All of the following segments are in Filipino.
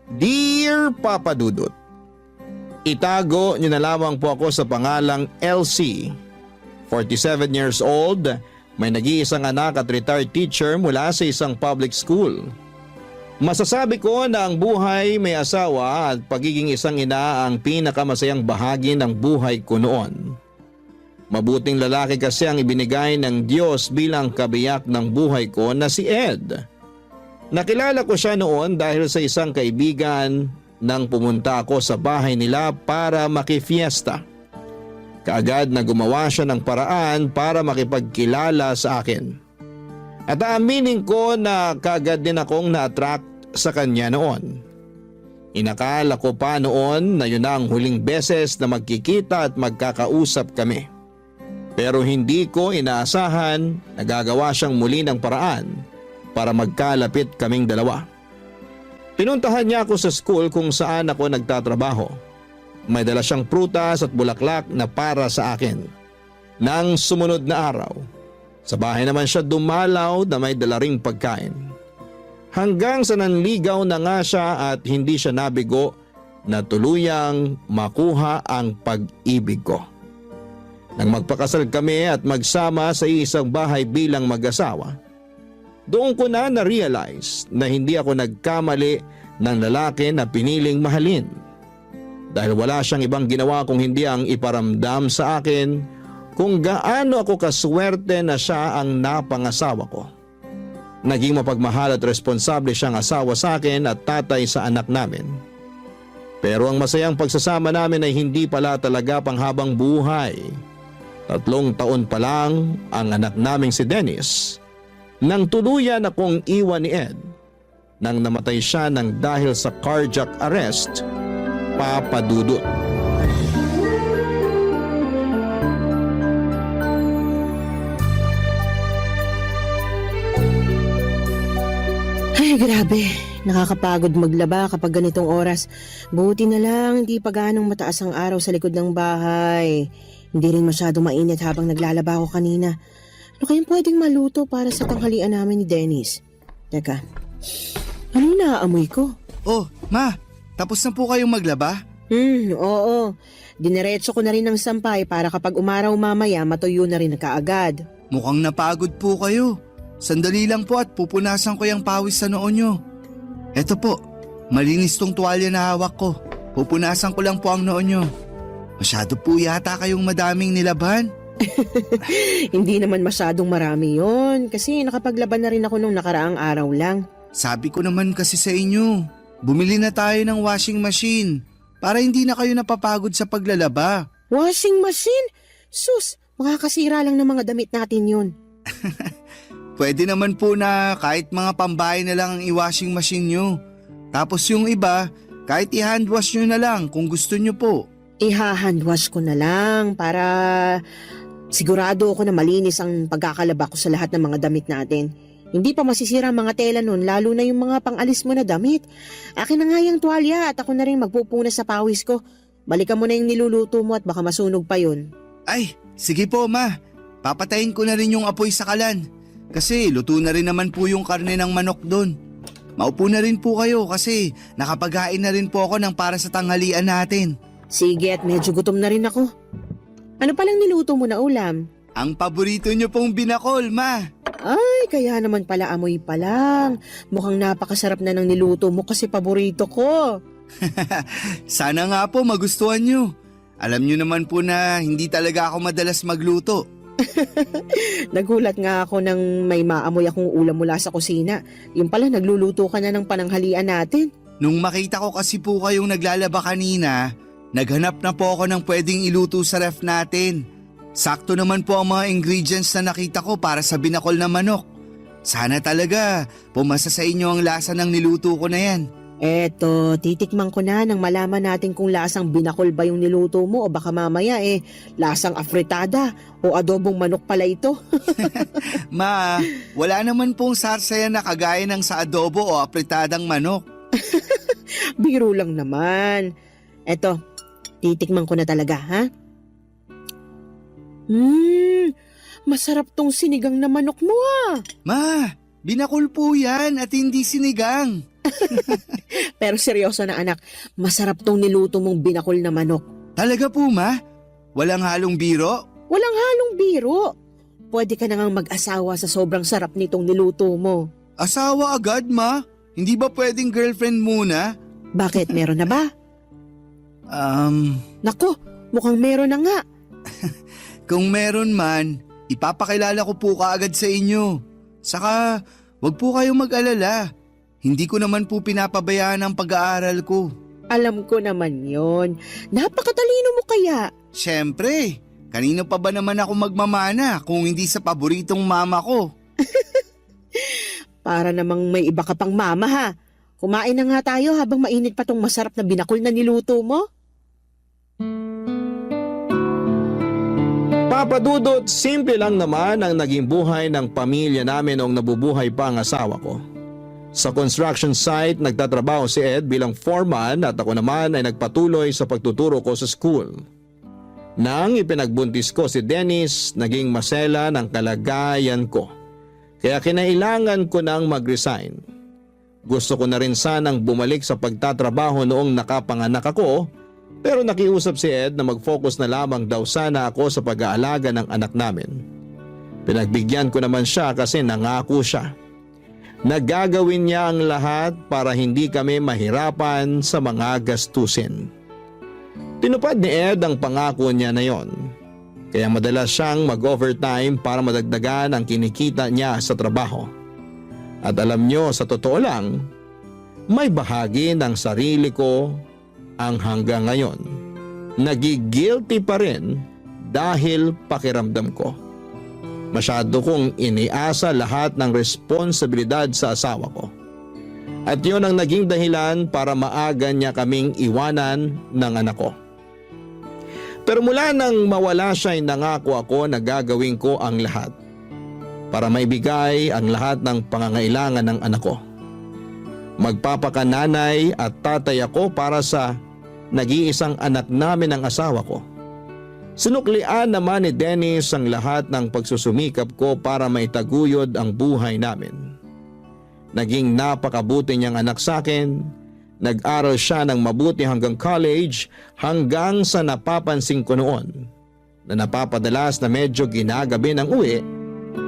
Dear Papa Dudut, itago niyo na lamang po ako sa pangalang LC. 47 years old, may nag-iisang anak at retired teacher mula sa isang public school. Masasabi ko na ang buhay may asawa at pagiging isang ina ang pinakamasayang bahagi ng buhay ko noon. Mabuting lalaki kasi ang ibinigay ng Diyos bilang kabiyak ng buhay ko na si Ed. Nakilala ko siya noon dahil sa isang kaibigan nang pumunta ako sa bahay nila para makifiesta. Kaagad na gumawa siya ng paraan para makipagkilala sa akin. At aaminin ko na kaagad din akong na-attract sa kanya noon. Inakala ko pa noon na yun na ang huling beses na magkikita at magkakausap kami. Pero hindi ko inaasahan na gagawa siyang muli ng paraan para magkalapit kaming dalawa. Pinuntahan niya ako sa school kung saan ako nagtatrabaho. May dala siyang prutas at bulaklak na para sa akin. Nang sumunod na araw, sa bahay naman siya dumalaw na may dala ring pagkain. Hanggang sa nanligaw na nga siya at hindi siya nabigo na tuluyang makuha ang pag-ibig ko. Nang magpakasal kami at magsama sa isang bahay bilang mag-asawa, doon ko na-realize na hindi ako nagkamali ng lalaki na piniling mahalin. Dahil wala siyang ibang ginawa kung hindi ang iparamdam sa akin kung gaano ako kaswerte na siya ang napangasawa ko. Naging mapagmahal at responsable siyang asawa sa akin at tatay sa anak namin. Pero ang masayang pagsasama namin ay hindi pala talaga panghabang buhay. 3 taon pa lang ang anak naming si Dennis nang tuluyan akong iwan ni Ed nang namatay siya ng dahil sa cardiac arrest, Papa Dudut. Ay, grabe. Nakakapagod maglaba kapag ganitong oras. Buti na lang hindi pa ganong mataas ang araw sa likod ng bahay. Hindi rin masyado mainit habang naglalaba ako kanina. Ano kayang pwedeng maluto para sa tanghalian namin ni Dennis? Teka, ano yung naaamoy ko? Oh, Ma, tapos na po kayong maglaba? Oo. Dineretso ko na rin ng sampay para kapag umaraw mamaya matuyo na rin na kaagad. Mukhang napagod po kayo. Sandali lang po at pupunasan ko yung pawis sa noo nyo. Eto po, malinis tong tuwalya na hawak ko. Pupunasan ko lang po ang noo nyo. Masyado po yata kayong madaming nilaban. Hindi naman masyadong marami yon kasi nakapaglaban na rin ako nung nakaraang araw lang. Sabi ko naman kasi sa inyo, bumili na tayo ng washing machine para hindi na kayo napapagod sa paglalaba. Washing machine? Sus, makakasira lang ng mga damit natin yun. Pwede naman po na kahit mga pambahay na lang ang i-washing machine nyo. Tapos yung iba, kahit i-handwash nyo na lang kung gusto nyo po. Iha-handwash ko na lang para sigurado ako na malinis ang pagkakalaba ko sa lahat ng mga damit natin. Hindi pa masisira ang mga tela nun, lalo na yung mga pang-alis mo na damit. Akin na nga yung tuwalya at ako na rin magpupunas sa pawis ko. Balikan mo na yung niluluto mo at baka masunog pa yun. Ay, sige po Ma. Papatayin ko na rin yung apoy sa kalan. Kasi luto na rin naman po yung karne ng manok doon. Maupo na rin po kayo kasi nakapaghain na rin po ako ng para sa tanghalian natin. Sige, at medyo gutom na rin ako. Ano palang niluto mo na ulam? Ang paborito nyo pong binakol, Ma. Ay, kaya naman pala amoy pa lang. Mukhang napakasarap na ng niluto mo kasi paborito ko. Sana nga po magustuhan nyo. Alam nyo naman po na hindi talaga ako madalas magluto. Nagulat nga ako nang may maamoy akong ulam mula sa kusina. Yung pala nagluluto ka na ng pananghalian natin. Nung makita ko kasi po kayong naglalaba kanina, naghanap na po ako ng pwedeng iluto sa ref natin. Sakto naman po ang mga ingredients na nakita ko para sa binakol na manok. Sana talaga pumasa sa inyo ang lasa ng niluto ko na yan. Eto, titikman ko na nang malaman natin kung lasang binakol ba yung niluto mo o baka mamaya lasang afritada o adobong manok pala ito. Ma, wala naman pong sarsayan na kagaya ng sa adobo o apritadang manok. Biro lang naman. Eto, titikman ko na talaga, ha? Masarap tong sinigang na manok mo, ah. Ma, binakol po yan at hindi sinigang. Pero seryoso na anak, masarap tong niluto mong binakol na manok. Talaga po, Ma? Walang halong biro? Walang halong biro. Pwede ka na ngang mag-asawa sa sobrang sarap nitong niluto mo. Asawa agad, Ma? Hindi ba pwedeng girlfriend muna? Bakit, meron na ba? Nako, mukhang meron na nga. Kung meron man, ipapakilala ko po kaagad sa inyo. Saka, wag po kayong mag-alala. Hindi ko naman po pinapabayaan ang pag-aaral ko. Alam ko naman yon. Napakatalino mo kaya. Siyempre, kanino pa ba naman ako magmamana kung hindi sa paboritong mama ko? Para namang may iba ka pang mama ha. Kumain na nga tayo habang mainit pa tong masarap na binakol na niluto mo. Papa Dudut, simple lang naman ang naging buhay ng pamilya namin noong nabubuhay pa ang asawa ko. Sa construction site, nagtatrabaho si Ed bilang foreman at ako naman ay nagpatuloy sa pagtuturo ko sa school. Nang ipinagbuntis ko si Dennis, naging masela ng kalagayan ko. Kaya kinailangan ko nang mag-resign. Gusto ko na rin sanang bumalik sa pagtatrabaho noong nakapanganak ako, pero nakiusap si Ed na mag-focus na lamang daw sana ako sa pag-aalaga ng anak namin. Pinagbigyan ko naman siya kasi nangako siya. Nagagawin niya ang lahat para hindi kami mahirapan sa mga gastusin. Tinupad ni Ed ang pangako niya na yon. Kaya madalas siyang mag-overtime para madagdagan ang kinikita niya sa trabaho. At alam niyo, sa totoo lang, may bahagi ng sarili ko ang hanggang ngayon nagigilty pa rin dahil pakiramdam ko. Masyado kong iniasa lahat ng responsibilidad sa asawa ko. At yun ang naging dahilan para maaga niya kaming iwanan ng anak ko. Pero mula nang mawala siya ay nangako ako na gagawin ko ang lahat para maibigay ang lahat ng pangangailangan ng anak ko. Magpapakananay at tatay ako para sa nag-iisang anak namin ng asawa ko. Sinuklian naman ni Dennis ang lahat ng pagsusumikap ko para maitaguyod ang buhay namin. Naging napakabuti niyang anak sa akin. Nag-aral siya ng mabuti hanggang college hanggang sa napapansin ko noon na napapadalas na medyo ginagabi ng uwi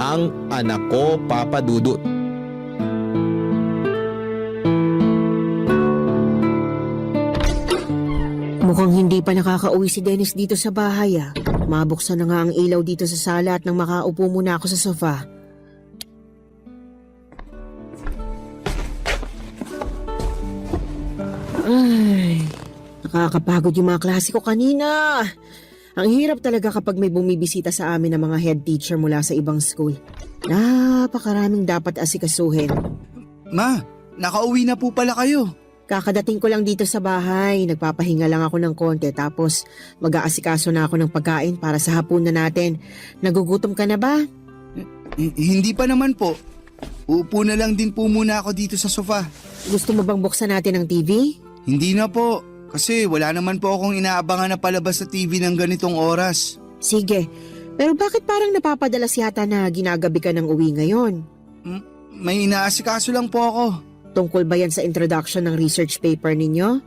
ang anak ko, Papa Dudut. Mukhang hindi pa nakakauwi si Dennis dito sa bahay ah. Mabuksan na nga ang ilaw dito sa sala at nang makaupo muna ako sa sofa. Ay, nakakapagod yung mga klase ko kanina. Ang hirap talaga kapag may bumibisita sa amin ng mga head teacher mula sa ibang school. Napakaraming dapat asikasuhin. Ma, nakauwi na po pala kayo. Kakadating ko lang dito sa bahay, nagpapahinga lang ako ng konti tapos mag-aasikaso na ako ng pagkain para sa hapunan natin. Nagugutom ka na ba? Hindi pa naman po. Uupo na lang din po muna ako dito sa sofa. Gusto mo bang buksan natin ang TV? Hindi na po, kasi wala naman po akong inaabangan na palabas sa TV ng ganitong oras. Sige, pero bakit parang napapadalas yata na ginagabi ka ng uwi ngayon? May inaasikaso lang po ako. Tungkol ba yan sa introduction ng research paper ninyo?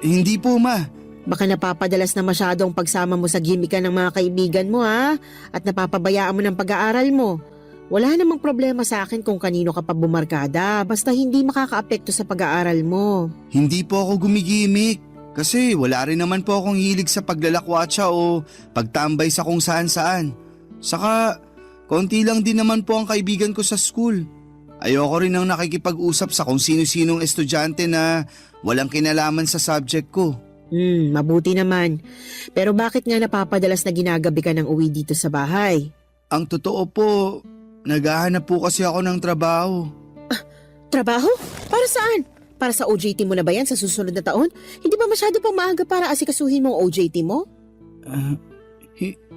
Hindi po, Ma. Baka napapadalas na masyadong pagsama mo sa gimikan ng mga kaibigan mo ha? At napapabayaan mo ng pag-aaral mo. Wala namang problema sa akin kung kanino ka pa bumarkada, basta hindi makakaapekto sa pag-aaral mo. Hindi po ako gumigimik. Kasi wala rin naman po akong hilig sa paglalakwatsa o pagtambay sa kung saan-saan. Saka, konti lang din naman po ang kaibigan ko sa school. Ayoko rin ang nakikipag-usap sa kung sino-sinong estudyante na walang kinalaman sa subject ko. Mabuti naman. Pero bakit nga napapadalas na ginagabi ka ng uwi dito sa bahay? Ang totoo po, naghahanap po kasi ako ng trabaho. Trabaho? Para saan? Para sa OJT mo na ba yan sa susunod na taon? Hindi ba masyado pang maaga para asikasuhin mo ang OJT mo?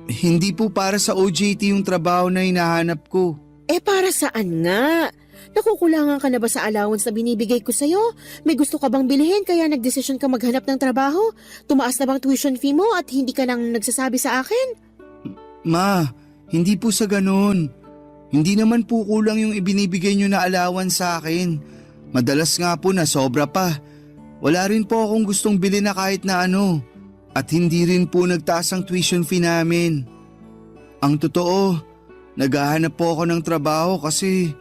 Hindi po para sa OJT yung trabaho na hinahanap ko. Para saan nga? Nakukulangan ka na ba sa allowance na binibigay ko sa'yo? May gusto ka bang bilhin kaya nagdesisyon ka maghanap ng trabaho? Tumaas na bang tuition fee mo at hindi ka nang nagsasabi sa akin? Ma, hindi po sa ganun. Hindi naman po kulang yung ibinibigay nyo na allowance sa akin. Madalas nga po na sobra pa. Wala rin po akong gustong bilhin na kahit na ano. At hindi rin po nagtaas ang tuition fee namin. Ang totoo, naghahanap po ako ng trabaho kasi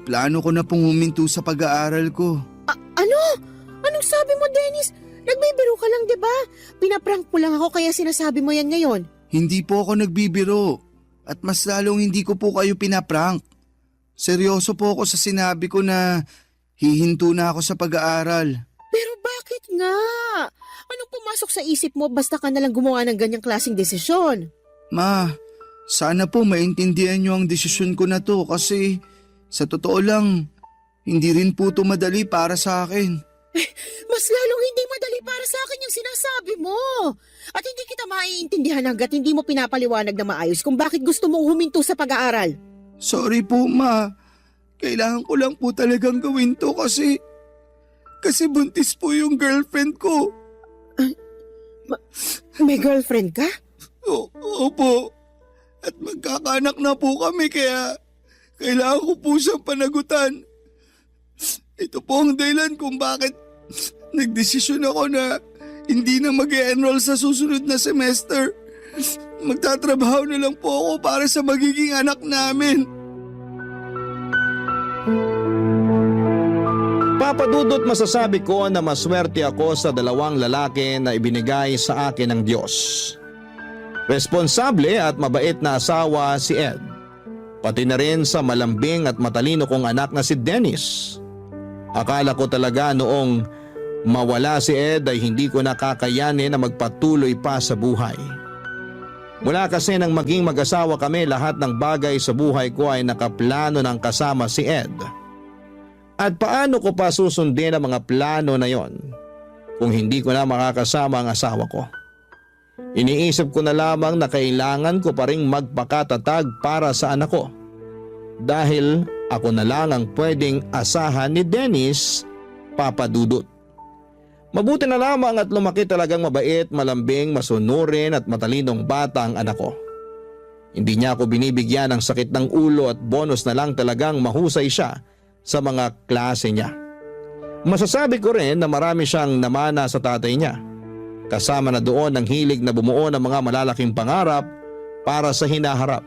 plano ko na pong huminto sa pag-aaral ko. Ano? Anong sabi mo, Dennis? Nagbibiro ka lang, di ba? Pinaprank mo lang ako kaya sinasabi mo yan ngayon. Hindi po ako nagbibiro. At mas lalong hindi ko po kayo pinaprank. Seryoso po ako sa sinabi ko na hihinto na ako sa pag-aaral. Pero bakit nga? Anong pumasok sa isip mo basta ka nalang gumawa ng ganyang klaseng desisyon? Ma, sana po maintindihan niyo ang desisyon ko na to kasi sa totoo lang, hindi rin po ito madali para sa akin. Mas lalong hindi madali para sa akin yung sinasabi mo. At hindi kita maiintindihan hanggat hindi mo pinapaliwanag na maayos kung bakit gusto mong huminto sa pag-aaral. Sorry po, Ma. Kailangan ko lang po talagang gawin to kasi buntis po yung girlfriend ko. May girlfriend ka? Opo. At magkakaanak na po kami kaya kailangan ko po siyang panagutan. Ito po ang dahilan kung bakit nagdesisyon ako na hindi na mag-enroll sa susunod na semester. Magtatrabaho na lang po ako para sa magiging anak namin. Papa Dudut, masasabi ko na maswerte ako sa dalawang lalaki na ibinigay sa akin ng Diyos. Responsable at mabait na asawa si Ed. Pati na rin sa malambing at matalino kong anak na si Dennis. Akala ko talaga noong mawala si Ed ay hindi ko nakakayanin na magpatuloy pa sa buhay. Mula kasi nang maging mag-asawa kami, lahat ng bagay sa buhay ko ay nakaplano ng kasama si Ed. At paano ko pa susundin ang mga plano na yon kung hindi ko na makakasama ang asawa ko? Iniisip ko na lamang na kailangan ko pa ring magpakatatag para sa anak ko. Dahil ako na lang ang pwedeng asahan ni Dennis, Papa Dudut. Mabuti na lamang at lumaki talagang mabait, malambing, masunurin at matalinong bata ang anak ko. Hindi niya ako binibigyan ng sakit ng ulo at bonus na lang talagang mahusay siya sa mga klase niya. Masasabi ko rin na marami siyang namana sa tatay niya. Kasama na doon ang hilig na bumuo ng mga malalaking pangarap para sa hinaharap.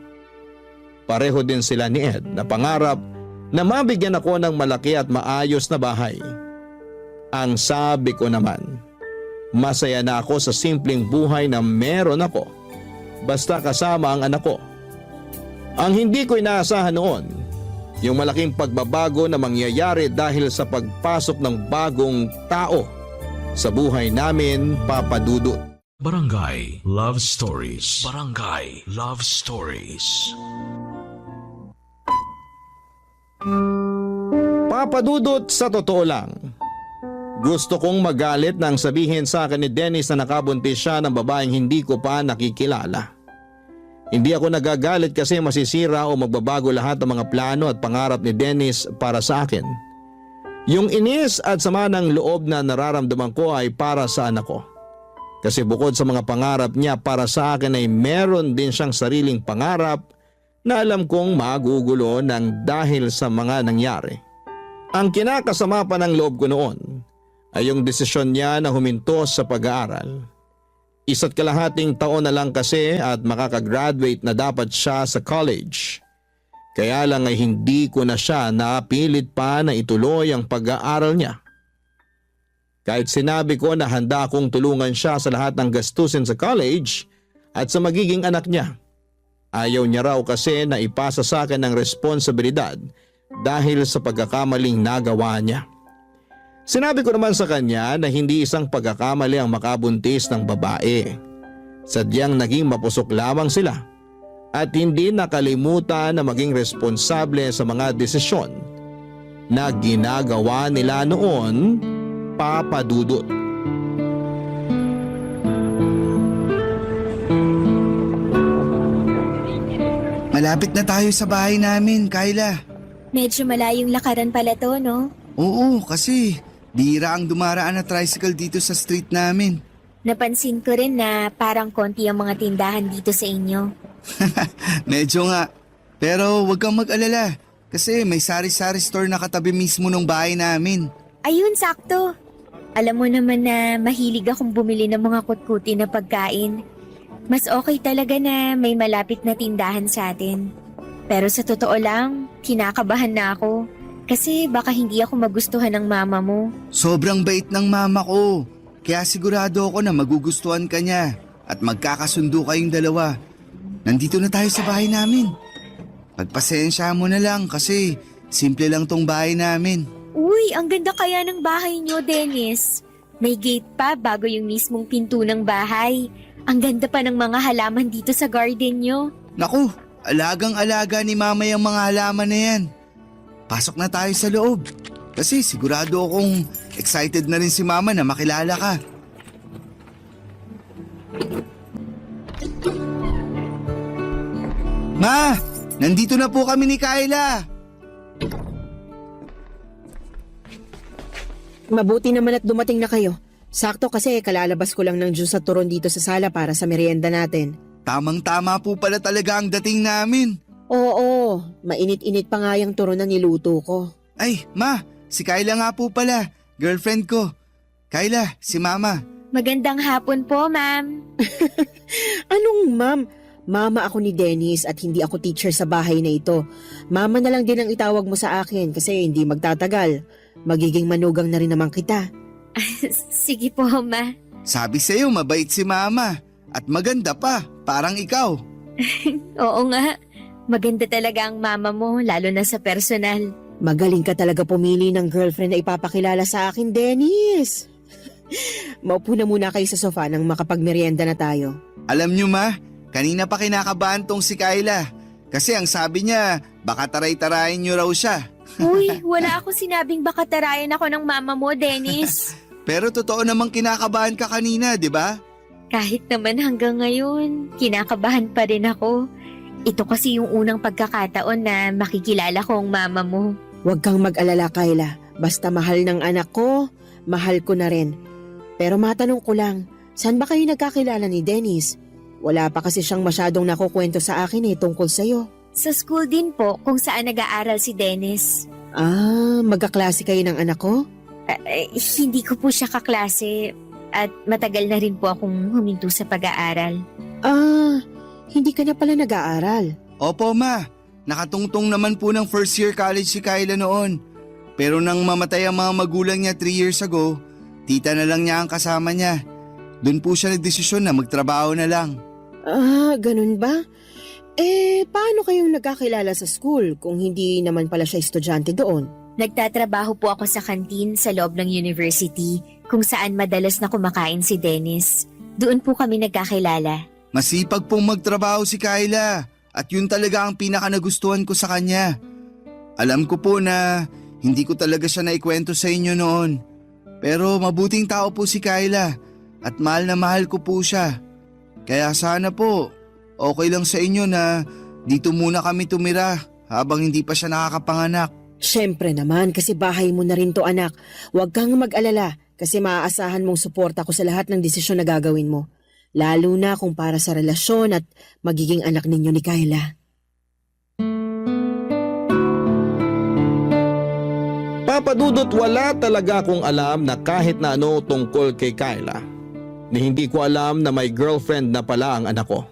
Pareho din sila ni Ed na pangarap na mabigyan ako ng malaki at maayos na bahay. Ang sabi ko naman, masaya na ako sa simpleng buhay na meron ako basta kasama ang anak ko. Ang hindi ko inaasahan noon, yung malaking pagbabago na mangyayari dahil sa pagpasok ng bagong tao sa buhay namin, Papa Dudut. Barangay Love Stories. Barangay Love Stories. Papa Dudut, sa totoo lang, gusto kong magalit nang sabihin sa akin ni Dennis na nakabuntis siya ng babaeng hindi ko pa nakikilala. Hindi ako nagagalit kasi masisira o magbabago lahat ng mga plano at pangarap ni Dennis para sa akin. Yung inis at sama ng loob na nararamdaman ko ay para sa anak ko. Kasi bukod sa mga pangarap niya para sa akin ay meron din siyang sariling pangarap na alam kong magugulo ng dahil sa mga nangyari. Ang kinakasama pa ng loob ko noon ay yung desisyon niya na huminto sa pag-aaral. 1.5 taon na lang kasi at makakagraduate na dapat siya sa college. Kaya lang ay hindi ko na siya napilit pa na ituloy ang pag-aaral niya. Kahit sinabi ko na handa akong tulungan siya sa lahat ng gastusin sa college at sa magiging anak niya. Ayaw niya raw kasi na ipasa sa akin ang responsibilidad dahil sa pagkakamaling nagawa niya. Sinabi ko naman sa kanya na hindi isang pagkakamali ang makabuntis ng babae. Sadyang naging mapusok lamang sila at hindi nakalimutan na maging responsable sa mga desisyon na ginagawa nila noon, Papa Dudut. Malapit na tayo sa bahay namin, Kyla. Medyo malayong lakaran pala to, no? Oo, kasi bihira ang dumaraan na tricycle dito sa street namin. Napansin ko rin na parang konti ang mga tindahan dito sa inyo. Medyo nga. Pero huwag kang mag-alala Kasi may sari-sari store na katabi mismo ng bahay namin. Ayun, sakto. Alam mo naman na mahilig akong bumili ng mga kutkuti na pagkain. Mas okay talaga na may malapit na tindahan sa atin. Pero sa totoo lang, kinakabahan na ako. Kasi baka hindi ako magustuhan ng mama mo. Sobrang bait ng mama ko. Kaya sigurado ako na magugustuhan ka niya. At magkakasundo kayong dalawa. Nandito na tayo sa bahay namin. Pagpasensya mo na lang kasi simple lang tong bahay namin. Uy, ang ganda kaya ng bahay niyo, Dennis. May gate pa bago yung mismong pinto ng bahay. Ang ganda pa ng mga halaman dito sa garden niyo. Naku, alagang-alaga ni mama yung mga halaman na yan. Pasok na tayo sa loob. Kasi sigurado akong excited na rin si mama na makilala ka. Ma, nandito na po kami ni Kyla. Mabuti naman at dumating na kayo. Sakto kasi kalalabas ko lang ng juice at turon dito sa sala para sa merienda natin. Tamang-tama po pala talaga ang dating namin. Oo, mainit-init pa nga yung turon na niluto ko. Ay, ma, si Kyla nga po pala, girlfriend ko. Kyla, si mama. Magandang hapon po, ma'am. Anong ma'am? Mama ako ni Dennis at hindi ako teacher sa bahay na ito. Mama na lang din ang itawag mo sa akin kasi hindi magtatagal. Magiging manugang na rin naman kita. Sige po, ma. Sabi sa'yo mabait si mama at maganda pa, parang ikaw. Oo nga. Maganda talaga ang mama mo, lalo na sa personal. Magaling ka talaga pumili ng girlfriend na ipapakilala sa akin, Dennis. Maupo na muna kayo sa sofa nang makapagmerienda na tayo. Alam nyo ma, kanina pa kinakabahan tong si Kyla. Kasi ang sabi niya, baka taray-tarayin nyo raw siya. Uy, wala akong sinabing baka tarayan ako ng mama mo, Dennis. Pero totoo namang kinakabahan ka kanina, di ba? Kahit naman hanggang ngayon, kinakabahan pa rin ako. Ito kasi yung unang pagkakataon na makikilala ko ang mama mo. Huwag kang mag-alala, Kyla. Basta mahal ng anak ko, mahal ko na rin. Pero matanong ko lang, saan ba kayo nagkakilala ni Dennis? Wala pa kasi siyang masyadong nakukwento sa akin tungkol sa'yo. Sa school din po kung saan nag-aaral si Dennis. Ah, magkaklase kayo ng anak ko? Hindi ko po siya kaklase at matagal na rin po akong huminto sa pag-aaral. Ah, hindi ka na pala nag-aaral. Opo ma, nakatungtong naman po ng first year college si Kyla noon. Pero nang mamatay ang mga magulang niya 3 years ago, tita na lang niya ang kasama niya. Doon po siya nagdesisyon na magtrabaho na lang. Ah, ganun ba? Paano kayong nagkakilala sa school kung hindi naman pala siya estudyante doon? Nagtatrabaho po ako sa kantin sa loob ng university kung saan madalas na kumakain si Dennis. Doon po kami nagkakilala. Masipag pong magtrabaho si Kyla at yun talaga ang pinaka nagustuhan ko sa kanya. Alam ko po na hindi ko talaga siya naikwento sa inyo noon. Pero mabuting tao po si Kyla at mahal na mahal ko po siya. Kaya sana po, okay lang sa inyo na dito muna kami tumira habang hindi pa siya nakakapanganak. Siyempre naman kasi bahay mo na rin to anak. Huwag kang mag-alala kasi maaasahan mong suporta ko sa lahat ng desisyon na gagawin mo. Lalo na kung para sa relasyon at magiging anak ninyo ni Kyla. Papa Dudut, wala talaga akong alam na kahit na ano tungkol kay Kyla. Ni hindi ko alam na may girlfriend na pala ang anak ko.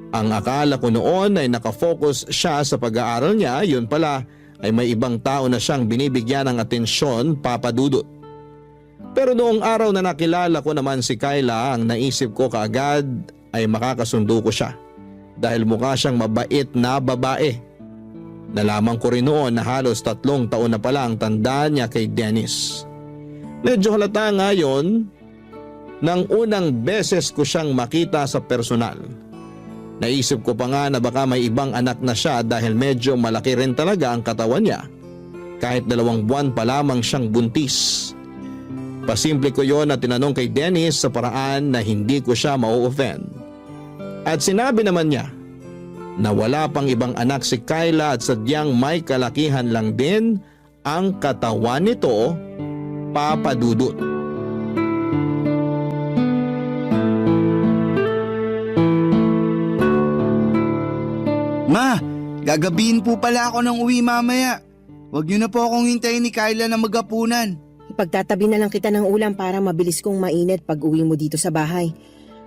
Ang akala ko noon ay nakafocus siya sa pag-aaral niya, yun pala ay may ibang tao na siyang binibigyan ng atensyon, Papa Dudut. Pero noong araw na nakilala ko naman si Kyla, ang naisip ko kaagad ay makakasundo ko siya dahil mukha siyang mabait na babae. Nalaman ko rin noon na halos 3 taon na pala ang tanda niya kay Dennis. Medyo halata nga yun nang unang beses ko siyang makita sa personal. Naisip ko pa nga na baka may ibang anak na siya dahil medyo malaki rin talaga ang katawan niya. Kahit 2 buwan pa lamang siyang buntis. Pasimple ko yon at tinanong kay Dennis sa paraan na hindi ko siya mau-offend. At sinabi naman niya na wala pang ibang anak si Kyla at sadyang may kalakihan lang din ang katawan nito, Papa Dudut. Ma, Gagabihin po pala ako ng uwi mamaya. Huwag niyo na po akong hintayin ni Kyla na maghapunan. Ipagtatabi na lang kita ng ulam para mabilis kong mainit pag uwi mo dito sa bahay.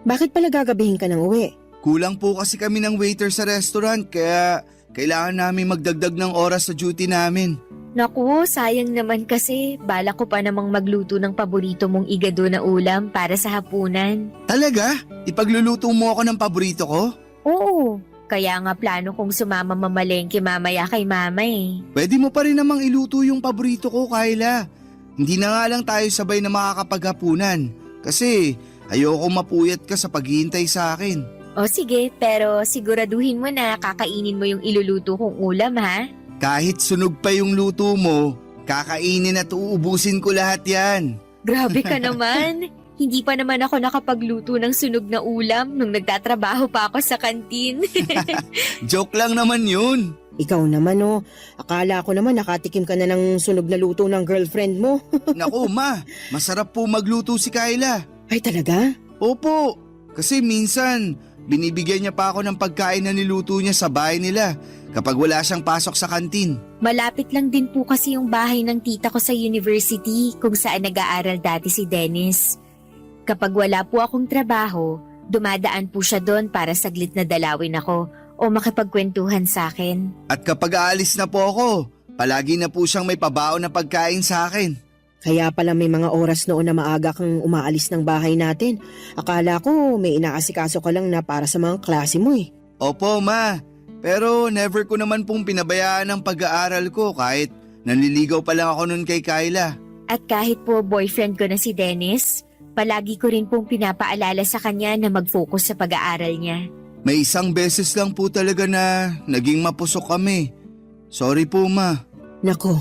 Bakit pala gagabihin ka ng uwi? Kulang po kasi kami ng waiter sa restaurant kaya kailangan namin magdagdag ng oras sa duty namin. Naku, sayang naman kasi. Balak ko pa namang magluto ng paborito mong igado na ulam para sa hapunan. Talaga? Ipagluluto mo ako ng paborito ko? Oo, kaya nga plano kong sumama mamalengke mamaya kay mama eh. Pwede mo pa rin namang iluto yung paborito ko, Kyla. Hindi na nga lang tayo sabay na makakapaghapunan. Kasi ayoko mapuyat ka sa paghihintay sa akin. O sige, pero siguraduhin mo na kakainin mo yung iluluto kong ulam ha? Kahit sunog pa yung luto mo, kakainin at uubusin ko lahat yan. Grabe ka naman. Hindi pa naman ako nakapagluto ng sunog na ulam nung nagtatrabaho pa ako sa kantin. Joke lang naman yun. Ikaw naman akala ko naman nakatikim ka na ng sunog na luto ng girlfriend mo. Naku ma, masarap po magluto si Kyla. Ay talaga? Opo, kasi minsan binibigyan niya pa ako ng pagkain na niluto niya sa bahay nila kapag wala siyang pasok sa kantin. Malapit lang din po kasi yung bahay ng tita ko sa university kung saan nag-aaral dati si Dennis. Kapag wala po akong trabaho, dumadaan po siya doon para saglit na dalawin ako o makipagkwentuhan sa akin. At kapag aalis na po ako, palagi na po siyang may pabaon na pagkain sa akin. Kaya pala may mga oras noon na maaga kang umaalis ng bahay natin. Akala ko may inaasikaso ka lang na para sa mga klase mo eh. Opo ma, pero never ko naman pong pinabayaan ang pag-aaral ko kahit nanliligaw pa lang ako nun kay Kyla. At kahit po boyfriend ko na si Dennis, palagi ko rin pong pinapaalala sa kanya na mag-focus sa pag-aaral niya. May isang beses lang po talaga na naging mapusok kami. Sorry po ma. Nako,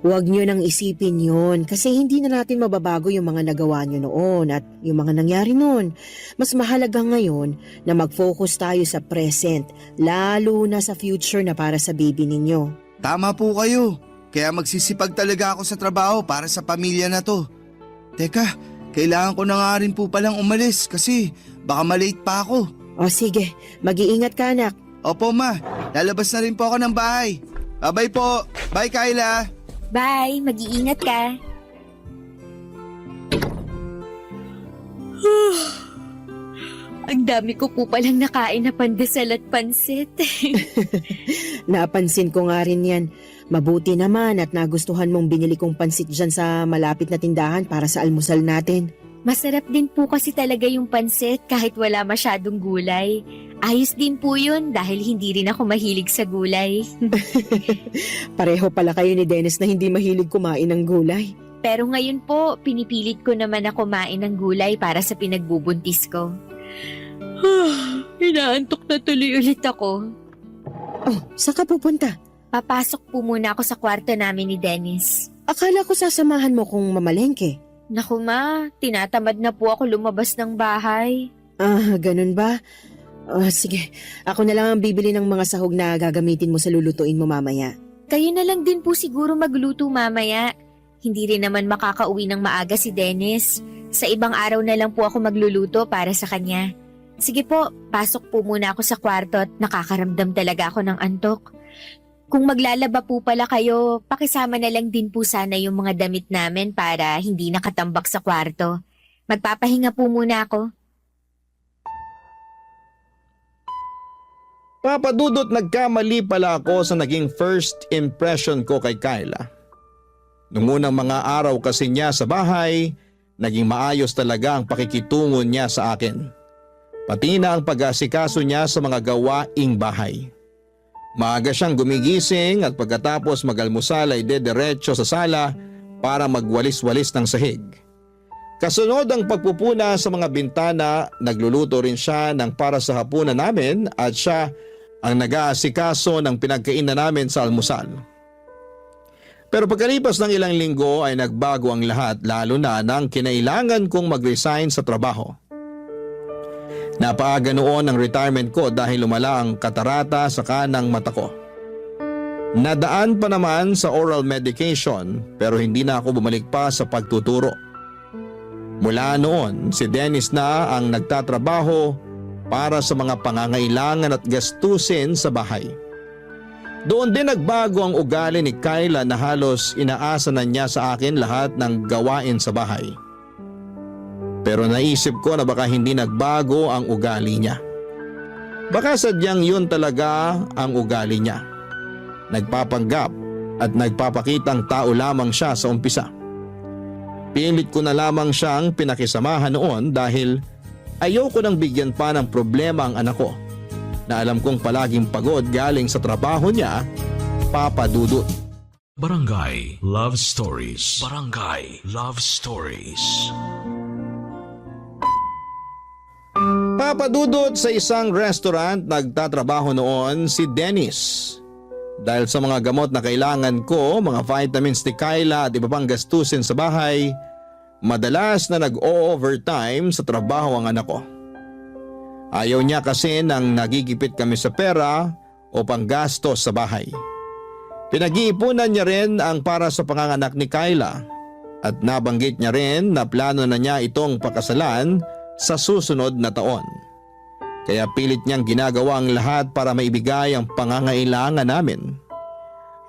huwag nyo nang isipin yun kasi hindi na natin mababago yung mga nagawa nyo noon at yung mga nangyari noon. Mas mahalaga ngayon na mag-focus tayo sa present, lalo na sa future na para sa baby ninyo. Tama po kayo. Kaya magsisipag talaga ako sa trabaho para sa pamilya na to. Teka, kailangan ko na nga rin po palang umalis kasi baka malate pa ako. O sige, mag-iingat ka anak. Opo ma, lalabas na rin po ako ng bahay. Bye po. Bye Kyla. Bye, mag-iingat ka. Ang dami ko po palang nakain na pandesal at pansit. Napansin ko nga rin yan. Mabuti naman at nagustuhan mong binili kong pansit dyan sa malapit na tindahan para sa almusal natin. Masarap din po kasi talaga yung pansit kahit wala masyadong gulay. Ayos din po yun dahil hindi rin ako mahilig sa gulay. Pareho pala kayo ni Dennis na hindi mahilig kumain ng gulay. Pero ngayon po, pinipilit ko naman na kumain ng gulay para sa pinagbubuntis ko. Inaantok na tuloy ulit ako. Oh, saan ka pupunta? Papasok po muna ako sa kwarto namin ni Dennis. Akala ko sasamahan mo kung mamalengke. Naku ma, tinatamad na po ako lumabas ng bahay. Ah, ganun ba? Sige, ako na lang ang bibili ng mga sahog na gagamitin mo sa lulutuin mo mamaya. Kayo na lang din po siguro magluto mamaya. Hindi rin naman makakauwi ng maaga si Dennis. Sa ibang araw na lang po ako magluluto para sa kanya. Sige po, pasok po muna ako sa kwarto at nakakaramdam talaga ako ng antok. Kung maglalaba po pala kayo, pakisama na lang din po sana yung mga damit namin para hindi nakatambak sa kwarto. Magpapahinga po muna ako. Papadudot, nagkamali pala ako sa naging first impression ko kay Kyla. Noong unang mga araw kasi niya sa bahay, naging maayos talaga ang pakikitungo niya sa akin. Pati na ang pag-asikaso niya sa mga gawaing bahay. Maaga siyang gumigising at pagkatapos mag-almusal ay dediretso sa sala para magwalis-walis ng sahig. Kasunod ang pagpupuna sa mga bintana, nagluluto rin siya ng para sa hapunan namin at siya ang nag-aasikaso ng pinagkainan namin sa almusal. Pero pagkalipas ng ilang linggo ay nagbago ang lahat, lalo na nang kinailangan kong mag-resign sa trabaho. Napaaga noon ang retirement ko dahil lumala ang katarata sa kanang mata ko. Nadaan pa naman sa oral medication pero hindi na ako bumalik pa sa pagtuturo. Mula noon, si Dennis na ang nagtatrabaho para sa mga pangangailangan at gastusin sa bahay. Doon din nagbago ang ugali ni Kyla na halos inaasa na niya sa akin lahat ng gawain sa bahay. Pero naisip ko na baka hindi nagbago ang ugali niya. Baka sadyang yun talaga ang ugali niya. Nagpapanggap at nagpapakitang tao lamang siya sa umpisa. Pilit ko na lamang siyang pinakisamahan noon dahil ayoko nang bigyan pa ng problema ang anak ko na alam kong palaging pagod galing sa trabaho niya, Papa Dudut. Barangay Love Stories. Barangay Love Stories. Papa Dudut, sa isang restaurant nagtatrabaho noon si Dennis. Dahil sa mga gamot na kailangan ko, mga vitamins ni Kyla at iba pang gastusin sa bahay, madalas na nag-o-overtime sa trabaho ang anak ko. Ayaw niya kasi nang nagigipit kami sa pera o panggastos sa bahay. Pinag-iipunan niya rin ang para sa panganganak ni Kyla at nabanggit niya rin na plano na niya itong pakasalan sa susunod na taon. Kaya pilit niyang ginagawa ang lahat para maibigay ang pangangailangan namin.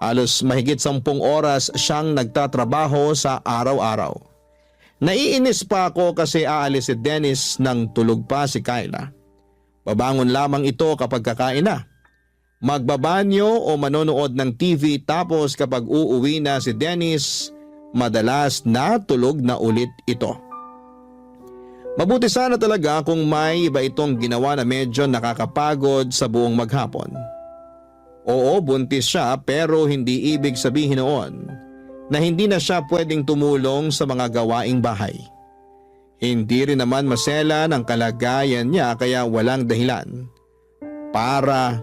Halos mahigit 10 oras siyang nagtatrabaho sa araw-araw. Naiinis pa ako kasi aalis si Dennis nang tulog pa si Kyla. Babangon lamang ito kapag kakain na. Magbabanyo o manonood ng TV tapos kapag uuwi na si Dennis, madalas natulog na ulit ito. Mabuti sana talaga kung may iba itong ginawa na medyo nakakapagod sa buong maghapon. Oo, buntis siya pero hindi ibig sabihin noon na hindi na siya pwedeng tumulong sa mga gawaing bahay. Hindi rin naman masela ng kalagayan niya kaya walang dahilan para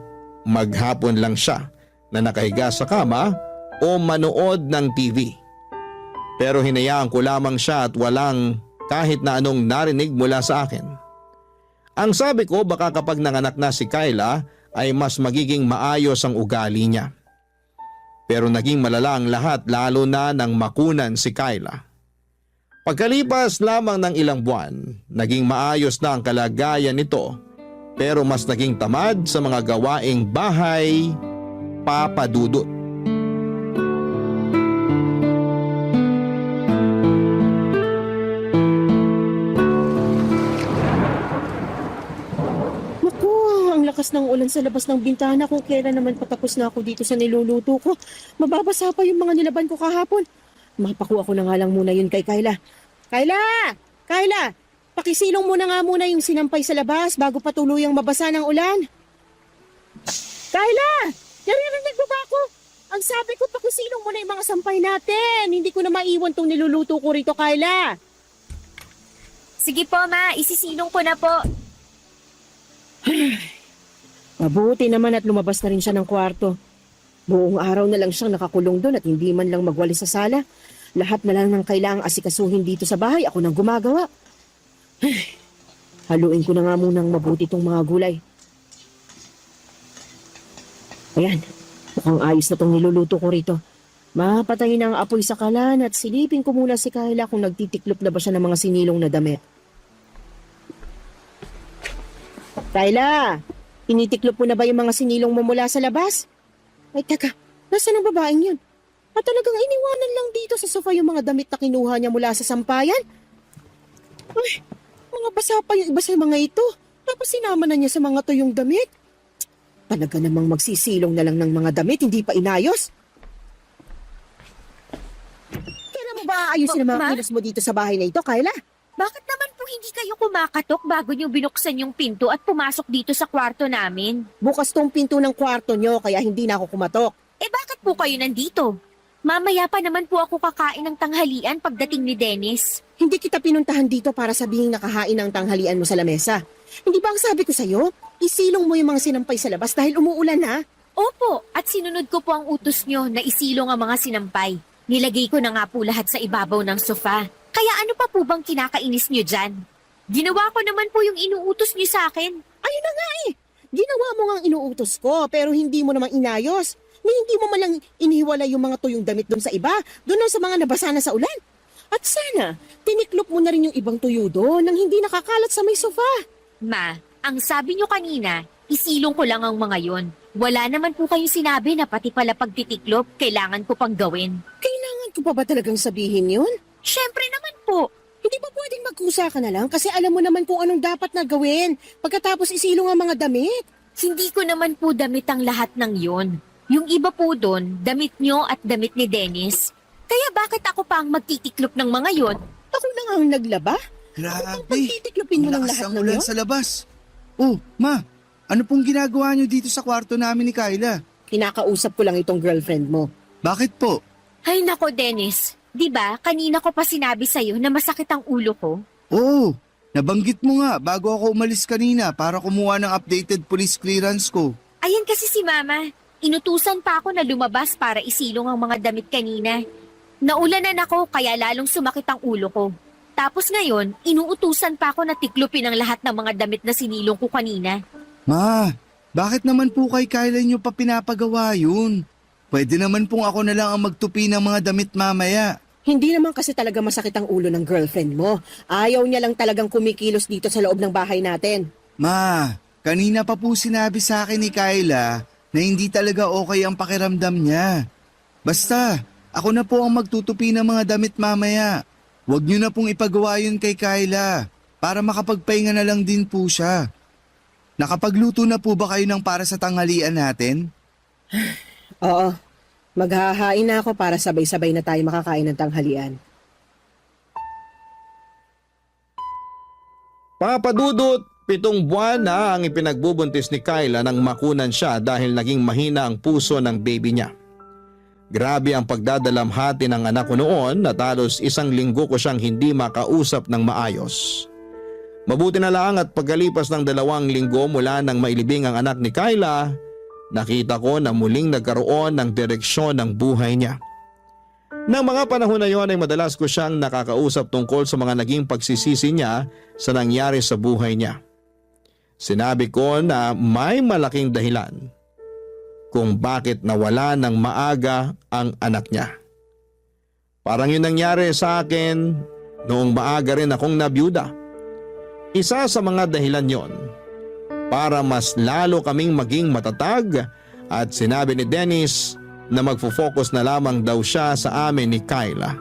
maghapon lang siya na nakahiga sa kama o manood ng TV. Pero hinayaan ko lamang siya at walang kahit na anong narinig mula sa akin. Ang sabi ko baka kapag nanganak na si Kyla ay mas magiging maayos ang ugali niya. Pero naging malala ang lahat lalo na nang makunan si Kyla. Pagkalipas lamang ng ilang buwan, naging maayos na ang kalagayan nito pero mas naging tamad sa mga gawaing bahay, Papa Dudut. Naku, ang lakas ng ulan sa labas ng bintana kung kailan naman patapos na ako dito sa niluluto ko. Mababasa pa yung mga nilaban ko kahapon. Mapakuha ko na nga lang muna yun kay Kyla. Kyla! Kyla! Pakisilong mo na nga muna yung sinampay sa labas bago pa tuluyang mabasa ng ulan. Kyla! Naririnig mo ba ako? Ang sabi ko, pakisilong mo na yung mga sampay natin. Hindi ko na maiwan tong niluluto ko rito, Kyla. Sige po, Ma. Isisilong ko na po. Mabuti naman at lumabas na rin siya ng kwarto. Buong araw na lang siyang nakakulong doon at hindi man lang magwali sa sala. Lahat na lang ng kailangang asikasuhin dito sa bahay, ako nang gumagawa. Haluin ko na nga munang mabuti itong mga gulay. Ayan, mukhang ayos na itong niluluto ko rito. Mapatayin ang apoy sa kalan at silipin ko muna si Kyla kung nagtitiklop na ba siya ng mga sinilong na damit. Kyla, tinitiklop mo na ba yung mga sinilong mo mula sa labas? Ay, teka, nasaan ang babaeng yun? At talagang iniwanan lang dito sa sofa yung mga damit na kinuha niya mula sa sampayan? Ay, mga basa pa yung iba sa mga ito. Tapos sinama na niya sa mga to yung damit. Talaga namang magsisilong na lang ng mga damit, hindi pa inayos. Kailan mo ba aayusin ang mga Ma? kilos mo dito sa bahay na ito, Kyla? Bakit naman po hindi kayo kumakatok bago niyo binuksan yung pinto at pumasok dito sa kwarto namin? Bukas tong pinto ng kwarto nyo, kaya hindi na ako kumatok. Eh bakit po kayo nandito? Mamaya pa naman po ako kakain ng tanghalian pagdating ni Dennis. Hindi kita pinuntahan dito para sabihing nakahain ang tanghalian mo sa lamesa. Hindi ba ang sabi ko sa'yo? Isilong mo yung mga sinampay sa labas dahil umuulan na. Opo, at sinunod ko po ang utos nyo na isilong ang mga sinampay. Nilagay ko na nga po lahat sa ibabaw ng sofa. Kaya ano pa po bang kinakainis nyo dyan? Ginawa ko naman po yung inuutos nyo sa akin. Ayun na nga eh. Ginawa mo nga ang inuutos ko pero hindi mo naman inayos. Ni hindi mo malang inihiwalay yung mga tuyong damit doon sa iba, doon sa mga nabasa na sa ulan. At sana, tiniklop mo na rin yung ibang tuyo doon nang hindi nakakalat sa may sofa. Ma, ang sabi nyo kanina, Isilong ko lang ang mga yon. Wala naman po kayong sinabi na pati pala pagtitiklop, kailangan ko pang gawin. Kailangan ko pa ba talagang sabihin yun? Syempre naman po. Hindi ba pwedeng magkusa ka na lang kasi alam mo naman kung anong dapat na gawin pagkatapos isilong ang mga damit? Hindi ko naman po damit ang lahat ng yon. Yung iba po doon, damit nyo at damit ni Dennis. Kaya bakit ako pa ang magtitiklop ng mga yon? Ako lang ang naglaba? Grabe. Pagtitiklopin mo ng Ang lahat lakas ng ulan yun? sa labas. Oh, ma, ano pong ginagawa niyo dito sa kwarto namin ni Kyla? Kinakausap ko lang itong girlfriend mo. Bakit po? Ay nako Dennis, di ba kanina ko pa sinabi sa'yo na masakit ang ulo ko? Oo, nabanggit mo nga bago ako umalis kanina para kumuha ng updated police clearance ko. Ayan kasi si Mama. Inutusan pa ako na lumabas para isilong ang mga damit kanina. Naulanan ako kaya lalong sumakit ang ulo ko. Tapos ngayon, inuutusan pa ako na tiklopin ang lahat ng mga damit na sinilong ko kanina. Ma, bakit naman po kay Kyla niyo pa pinapagawa yun? Pwede naman pong ako na lang ang magtupi ng mga damit mamaya. Hindi naman kasi talaga masakit ang ulo ng girlfriend mo. Ayaw niya lang talagang kumikilos dito sa loob ng bahay natin. Ma, kanina pa po sinabi sa akin ni Kyla na hindi talaga okay ang pakiramdam niya. Basta, ako na po ang magtutupi ng mga damit mamaya. Huwag niyo na pong ipagawa yun kay Kyla para makapagpahinga na lang din po siya. Nakapagluto na po ba kayo ng para sa tanghalian natin? Oo, maghahain na ako para sabay-sabay na tayo makakain ng tanghalian. Papadudot, 7 buwan na ang ipinagbubuntis ni Kyla nang makunan siya dahil naging mahina ang puso ng baby niya. Grabe ang pagdadalamhati ng anak ko noon at halos 1 linggo ko siyang hindi makausap ng maayos. Mabuti na lang at pagkalipas ng 2 linggo mula nang mailibing ang anak ni Kyla, nakita ko na muling nagkaroon ng direksyon ng buhay niya. Nang mga panahon na yon ay madalas ko siyang nakakausap tungkol sa mga naging pagsisisi niya sa nangyari sa buhay niya. Sinabi ko na may malaking dahilan kung bakit nawala ng maaga ang anak niya. Parang yun nangyari sa akin noong maaga rin akong nabiyuda. Isa sa mga dahilan yon para mas lalo kaming maging matatag at sinabi ni Dennis na magfo-focus na lamang daw siya sa amin ni Kyla.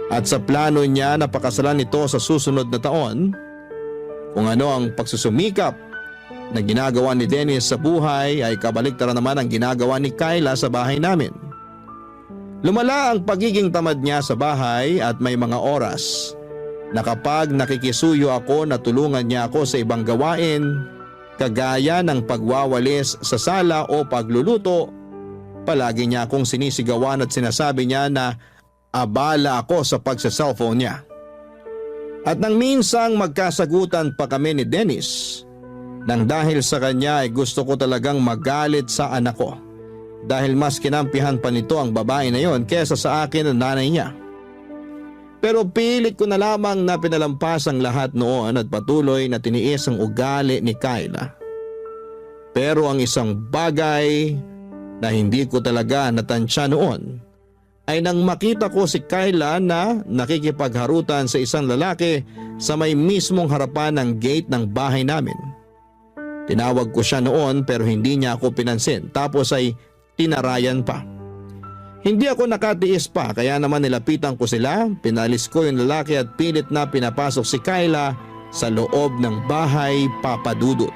At sa plano niya na pakasalan ito sa susunod na taon, kung ano ang pagsusumikap na ginagawa ni Dennis sa buhay ay kabaliktaran naman ang ginagawa ni Kyla sa bahay namin. Lumala ang pagiging tamad niya sa bahay at may mga oras na kapag nakikisuyo ako na tulungan niya ako sa ibang gawain, kagaya ng pagwawalis sa sala o pagluluto, palagi niya akong sinisigawan at sinasabi niya na abala ako sa pagsa-cellphone niya. At nang minsang magkasagutan pa kami ni Dennis, nang dahil sa kanya ay gusto ko talagang magalit sa anak ko dahil mas kinampihan pa nito ang babae na yon kesa sa akin ang nanay niya. Pero pilit ko na lamang na pinalampas ang lahat noon at patuloy na tiniis ang ugali ni Kyla. Pero ang isang bagay na hindi ko talaga natansya noon ay nang makita ko si Kyla na nakikipagharutan sa isang lalaki sa may mismong harapan ng gate ng bahay namin. Tinawag ko siya noon pero hindi niya ako pinansin tapos ay tinarayan pa. Hindi ako nakatiis pa kaya naman nilapitan ko sila, pinalis ko yung lalaki at pilit na pinapasok si Kyla sa loob ng bahay papadudot.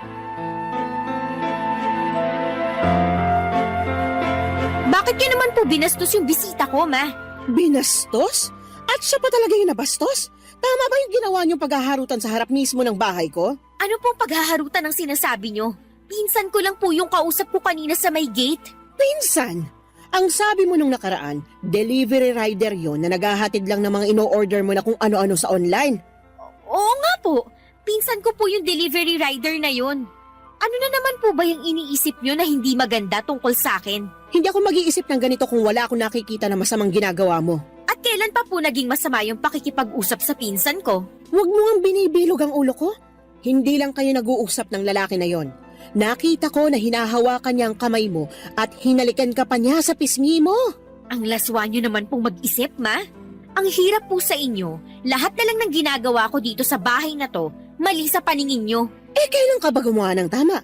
Bakit niyo naman po binastos yung bisita ko, Ma? Binastos? At siya pa talaga yung nabastos? Tama ba yung ginawa niyong paghaharutan sa harap mismo ng bahay ko? Ano pong paghaharutan ang sinasabi niyo? Pinsan ko lang po yung kausap ko kanina sa may gate. Pinsan! Ang sabi mo nung nakaraan, delivery rider yon na naghahatid lang ng mga ino-order mo na kung ano-ano sa online. Oo nga po. Pinsan ko po yung delivery rider na yon. Ano na naman po ba yung iniisip niyo na hindi maganda tungkol sa akin? Hindi ako mag-iisip ng ganito kung wala akong nakikita na masamang ginagawa mo. At kailan pa po naging masama yung pakikipag-usap sa pinsan ko? Huwag mo ang binibilog ang ulo ko. Hindi lang kayo nag-uusap ng lalaki na yon. Nakita ko na hinahawakan niya ang kamay mo at hinalikan ka pa niya sa pisngi mo. Ang laswa niyo naman pong mag-isip, Ma. Ang hirap po sa inyo. Lahat na lang ng ginagawa ko dito sa bahay na to, mali sa paningin niyo. Eh, kailan ka ba gumawa ng tama?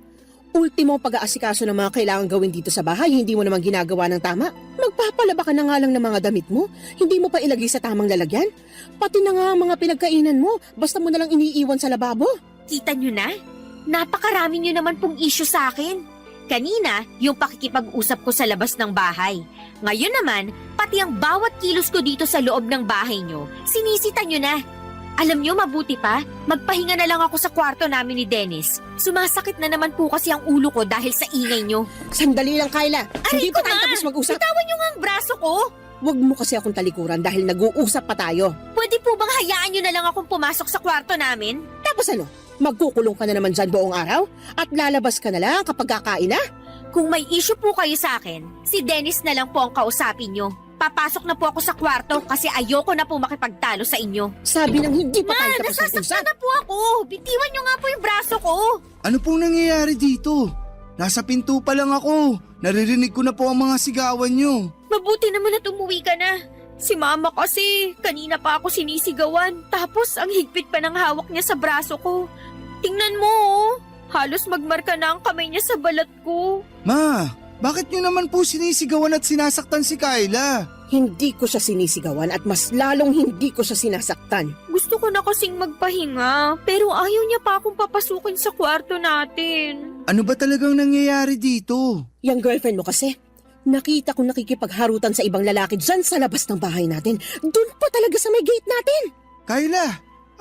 Ultimo pag-aasikaso ng mga kailangan gawin dito sa bahay, hindi mo naman ginagawa ng tama. Magpapalaba ka na nga lang ng mga damit mo, hindi mo pa ilagay sa tamang lalagyan. Pati na nga ang mga pinagkainan mo, basta mo na lang iniiwan sa lababo. Kita nyo na? Napakarami nyo naman pong issue sa akin. Kanina, yung pakikipag-usap ko sa labas ng bahay. Ngayon naman, pati ang bawat kilos ko dito sa loob ng bahay nyo, sinisita nyo na. Alam nyo, mabuti pa, magpahinga na lang ako sa kwarto namin ni Dennis. Sumasakit na naman po kasi ang ulo ko dahil sa ingay nyo. Sandali lang, Kyla. Hindi ko pa tayo na! tapos mag-usap. Bitawan nyo nga ang braso ko! Huwag mo kasi akong talikuran dahil nag-uusap pa tayo. Pwede po bang hayaan nyo na lang akong pumasok sa kwarto namin? Tapos ano, magkukulong ka na naman dyan buong araw? At lalabas ka na lang kapag kakain na? Kung may issue po kayo sa akin, si Dennis na lang po ang kausapin nyo. Papasok na po ako sa kwarto kasi ayoko na po makipagtalo sa inyo. Sabi ng hindi pa tayo tapos Nasasaktan mag-usap. na po ako! Bitiwan nyo nga po yung braso ko! Ano pong nangyayari dito? Nasa pinto pa lang ako. Naririnig ko na po ang mga sigawan nyo. Mabuti naman at umuwi ka na. Si mama kasi, kanina pa ako sinisigawan. Tapos ang higpit pa ng hawak niya sa braso ko. Tingnan mo oh. Halos magmarka na ang kamay niya sa balat ko. Ma, bakit nyo naman po sinisigawan at sinasaktan si Kyla? Hindi ko siya sinisigawan at mas lalong hindi ko siya sinasaktan. Gusto ko na kasing magpahinga, pero ayaw niya pa akong papasukin sa kwarto natin. Ano ba talagang nangyayari dito? Yang girlfriend mo kasi, nakita kong nakikipagharutan sa ibang lalaki dyan sa labas ng bahay natin. Doon pa talaga sa may gate natin. Kyla,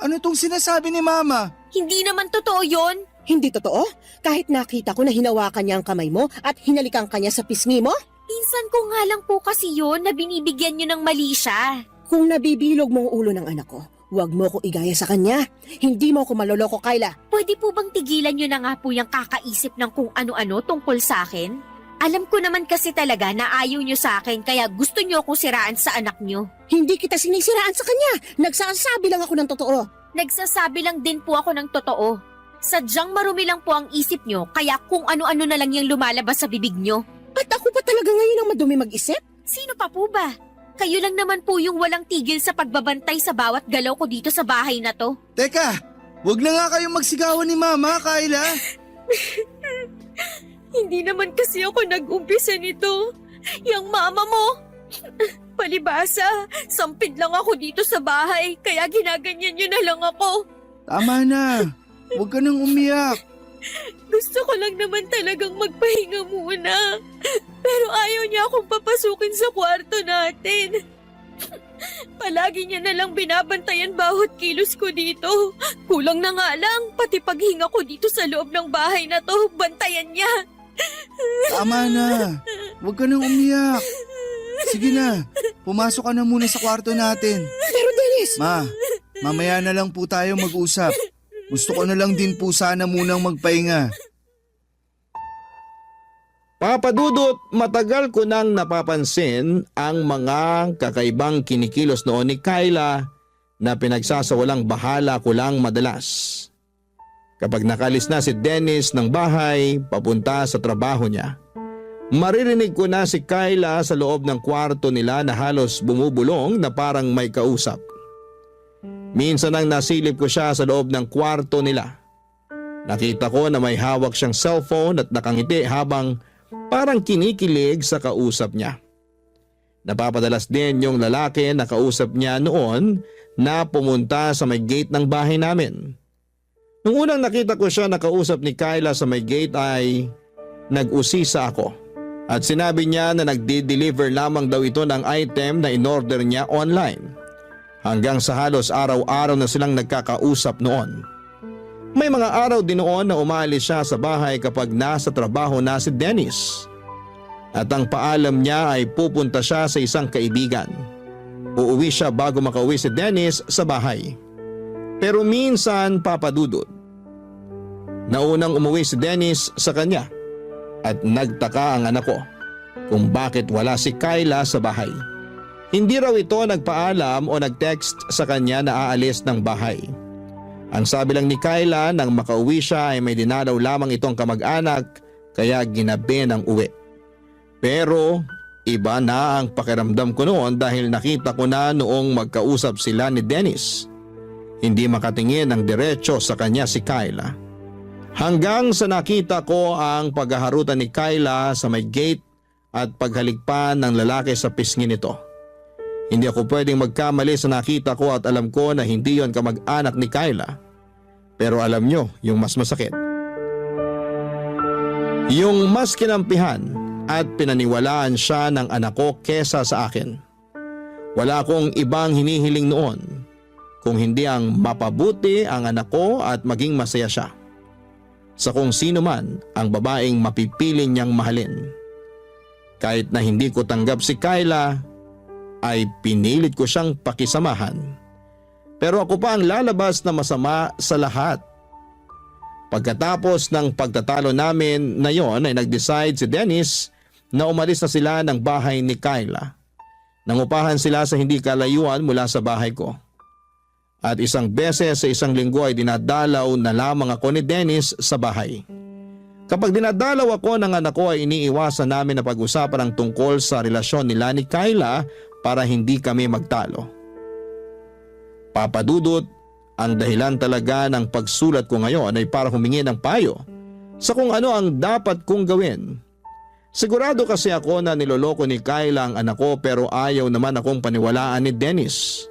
ano tong sinasabi ni Mama? Hindi naman totoo yon. Hindi totoo? Kahit nakita ko na hinawakan niya ang kamay mo at hinalikan ka niya sa pisngi mo? Pinsan ko nga lang po kasi yon na binibigyan niyo ng mali siya. Kung nabibilog mo ang ulo ng anak ko, huwag mo ko igaya sa kanya. Hindi mo ko maloloko, Kyla. Pwede po bang tigilan niyo na nga po yung kakaisip ng kung ano-ano tungkol sa akin? Alam ko naman kasi talaga na ayaw niyo sa akin kaya gusto niyo akong siraan sa anak niyo. Hindi kita sinisiraan sa kanya. Nagsasabi lang ako ng totoo. Nagsasabi lang din po ako ng totoo. Sadyang marumi lang po ang isip niyo kaya kung ano-ano na lang yung lumalabas sa bibig niyo. At ako pa talaga ngayon ang madumi mag-isip? Sino pa po ba? Kayo lang naman po yung walang tigil sa pagbabantay sa bawat galaw ko dito sa bahay na to. Teka, wag na nga kayong magsigawan ni Mama, Kyla. Hindi naman kasi ako nag-umpisa nito. Yang mama mo. Palibasa, sampid lang ako dito sa bahay kaya ginaganyan niyo na lang ako. Tama na. Huwag ka nang umiyak. Gusto ko lang naman talagang magpahinga muna. Pero ayaw niya akong papasukin sa kwarto natin. Palagi niya na lang binabantayan bawat kilos ko dito. Kulang na nga lang, pati paghinga ko dito sa loob ng bahay na to, bantayan niya. Tama na. Huwag ka nang umiyak. Sige na, pumasok ka na muna sa kwarto natin. Pero Dennis! Ma, mamaya na lang po tayo mag-usap. Gusto ko na lang din po sana munang magpahinga. Papadudot, matagal ko nang napapansin ang mga kakaibang kinikilos noon ni Kyla na pinagsasawalang bahala ko lang madalas. Kapag nakalis na si Dennis ng bahay, papunta sa trabaho niya, maririnig ko na si Kyla sa loob ng kwarto nila na halos bumubulong na parang may kausap. Minsan nang nasilip ko siya sa loob ng kwarto nila. Nakita ko na may hawak siyang cellphone at nakangiti habang parang kinikilig sa kausap niya. Napapadalas din yung lalaki na kausap niya noon na pumunta sa may gate ng bahay namin. Nung unang nakita ko siya na kausap ni Kyla sa may gate ay nag-usisa ako at sinabi niya na nagdi-deliver lamang daw ito ng item na in-order niya online. Hanggang sa halos araw-araw na silang nagkakausap noon. May mga araw din noon na umalis siya sa bahay kapag nasa trabaho na si Dennis. At ang paalam niya ay pupunta siya sa isang kaibigan. Uuwi siya bago makauwi si Dennis sa bahay. Pero minsan papadudod. Naunang umuwi si Dennis sa kanya at nagtaka ang anak ko kung bakit wala si Kyla sa bahay. Hindi raw ito nagpaalam o nag-text sa kanya na aalis ng bahay. Ang sabi lang ni Kyla nang makauwi siya ay may dinalaw lamang itong kamag-anak kaya ginabi ng uwi. Pero iba na ang pakiramdam ko noon dahil nakita ko na noong magkausap sila ni Dennis. Hindi makatingin ng diretso sa kanya si Kyla. Hanggang sa nakita ko ang paghaharutan ni Kyla sa may gate at paghaligpan ng lalaki sa pisngi nito. Hindi ako pwedeng magkamali sa nakita ko at alam ko na hindi yon kamag-anak ni Kyla. Pero alam nyo yung mas masakit. Yung mas kinampihan at pinaniwalaan siya ng anak ko kesa sa akin. Wala akong ibang hinihiling noon kung hindi ang mapabuti ang anak ko at maging masaya siya sa kung sino man ang babaeng mapipiling niyang mahalin. Kahit na hindi ko tanggap si Kyla, ay pinilit ko siyang pakisamahan. Pero ako pa ang lalabas na masama sa lahat. Pagkatapos ng pagtatalo namin na yon ay nag-decide si Dennis na umalis na sila ng bahay ni Kyla. Nangupahan sila sa hindi kalayuan mula sa bahay ko. At isang beses sa isang linggo ay dinadalaw na lamang ako ni Dennis sa bahay. Kapag dinadalaw ako ng anak ko ay iniiwasan namin na pag-usapan ang tungkol sa relasyon nila ni Kyla para hindi kami magtalo. Papadudot, ang dahilan talaga ng pagsulat ko ngayon ay para humingi ng payo sa kung ano ang dapat kong gawin. Sigurado kasi ako na niloloko ni Kyla ang anak ko pero ayaw naman akong paniwalaan ni Dennis.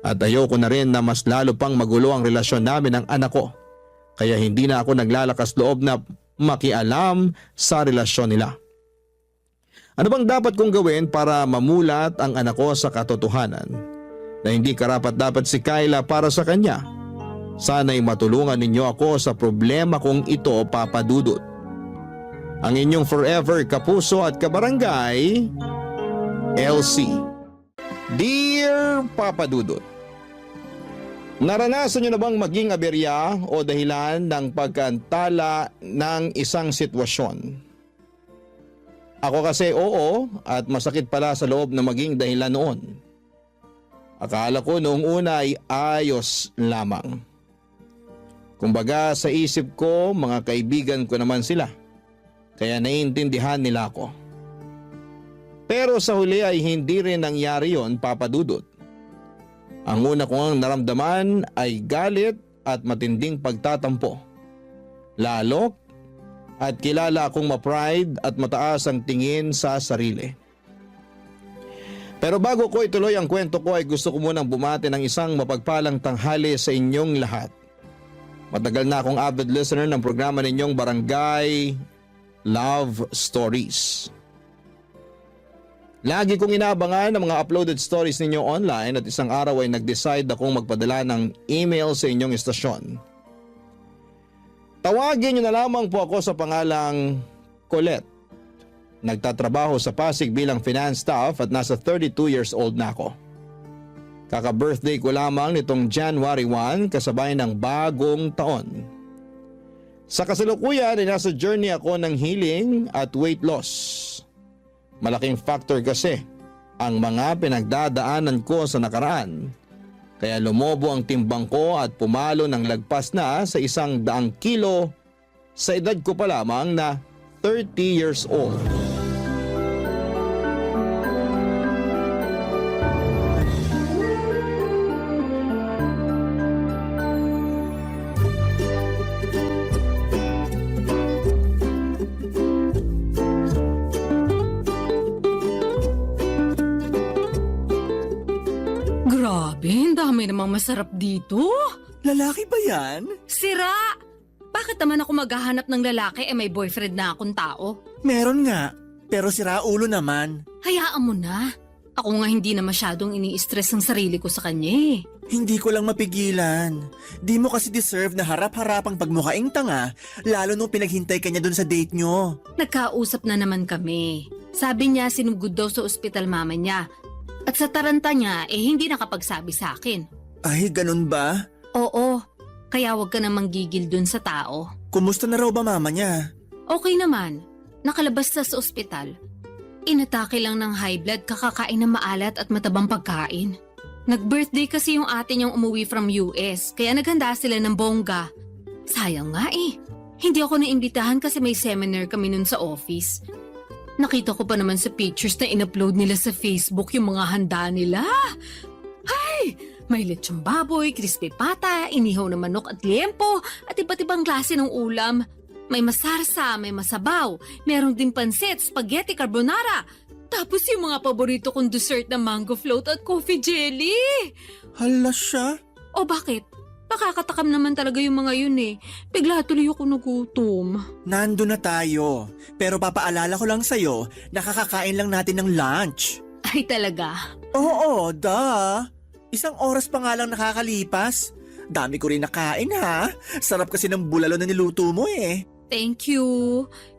At ayoko na rin na mas lalo pang magulo ang relasyon namin ng anak ko. Kaya hindi na ako naglalakas loob na makialam sa relasyon nila. Ano bang dapat kong gawin para mamulat ang anak ko sa katotohanan na hindi karapat-dapat si Kyla para sa kanya? Sana'y matulungan ninyo ako sa problema kong ito, Papa Dudut. Ang inyong forever kapuso at kabarangay, LC. Dear Papa Dudut, naranasan nyo na bang maging aberya o dahilan ng pagkantala ng isang sitwasyon? Ako kasi oo at masakit pala sa loob na maging dahilan noon. Akala ko noong una ay ayos lamang. Kumbaga sa isip ko mga kaibigan ko naman sila, kaya naiintindihan nila ako. Pero sa huli ay hindi rin nangyari yon, Papa Dudut. Ang una kong naramdaman ay galit at matinding pagtatampo. Lalo at kilala akong ma-pride at mataas ang tingin sa sarili. Pero bago ko ituloy ang kwento ko ay gusto ko munang bumati ng isang mapagpalang tanghali sa inyong lahat. Matagal na akong avid listener ng programa ninyong Barangay Love Stories. Lagi kong inaabangan ang mga uploaded stories ninyo online at isang araw ay nag-decide akong magpadala ng email sa inyong istasyon. Tawagin niyo na lamang po ako sa pangalang Colette. Nagtatrabaho sa Pasig bilang finance staff at nasa 32 years old na ako. Kaka-birthday ko lamang nitong January 1 kasabay ng bagong taon. Sa kasalukuyan ay nasa journey ako ng healing at weight loss. Malaking factor kasi ang mga pinagdadaanan ko sa nakaraan. Kaya lumobo ang timbang ko at pumalo ng lagpas na sa 100 kilo sa edad ko pa lamang na 30 years old. Grabe, ang dami namang masarap dito. Lalaki ba yan? Sira! Bakit naman ako maghahanap ng lalaki may boyfriend na akong tao? Meron nga, pero sira ulo naman. Hayaan mo na. Ako nga hindi na masyadong ini-stress ang sarili ko sa kanya eh. Hindi ko lang mapigilan. Di mo kasi deserve na harap-harapang pagmukhaing tanga, lalo nung pinaghintay ka niya dun sa date nyo. Nagkausap na naman kami. Sabi niya sinugod daw sa ospital mama niya. At sa taranta niya hindi nakapagsabi sa akin. Ay, ganun ba? Oo, kaya wag ka namang gigil dun sa tao. Kumusta na raw ba mama niya? Okay naman, nakalabas na sa ospital. Inatake lang ng high blood kakakain ng maalat at matabang pagkain. Nag-birthday kasi yung ate niyang umuwi from US, kaya naghanda sila ng bongga. Sayang nga hindi ako naimbitahan kasi may seminar kami nun sa office. Nakita ko pa naman sa pictures na in-upload nila sa Facebook yung mga handa nila. Ay! May lechong baboy, crispy pata, inihaw na manok at liempo, at iba't ibang klase ng ulam. May masarsa, may masabaw, meron din pansit, spaghetti carbonara. Tapos yung mga paborito kong dessert na mango float at coffee jelly. Hala siya. O bakit? Nakakatakam naman talaga yung mga yun eh. Bigla tuloy ako nagutom. Nando na tayo. Pero papaalala ko lang sa'yo, nakakakain lang natin ng lunch. Ay talaga? Oo, duh. 1 oras pa nga lang nakakalipas. Dami ko rin nakain ha. Sarap kasi ng bulalo na niluto mo eh. Thank you.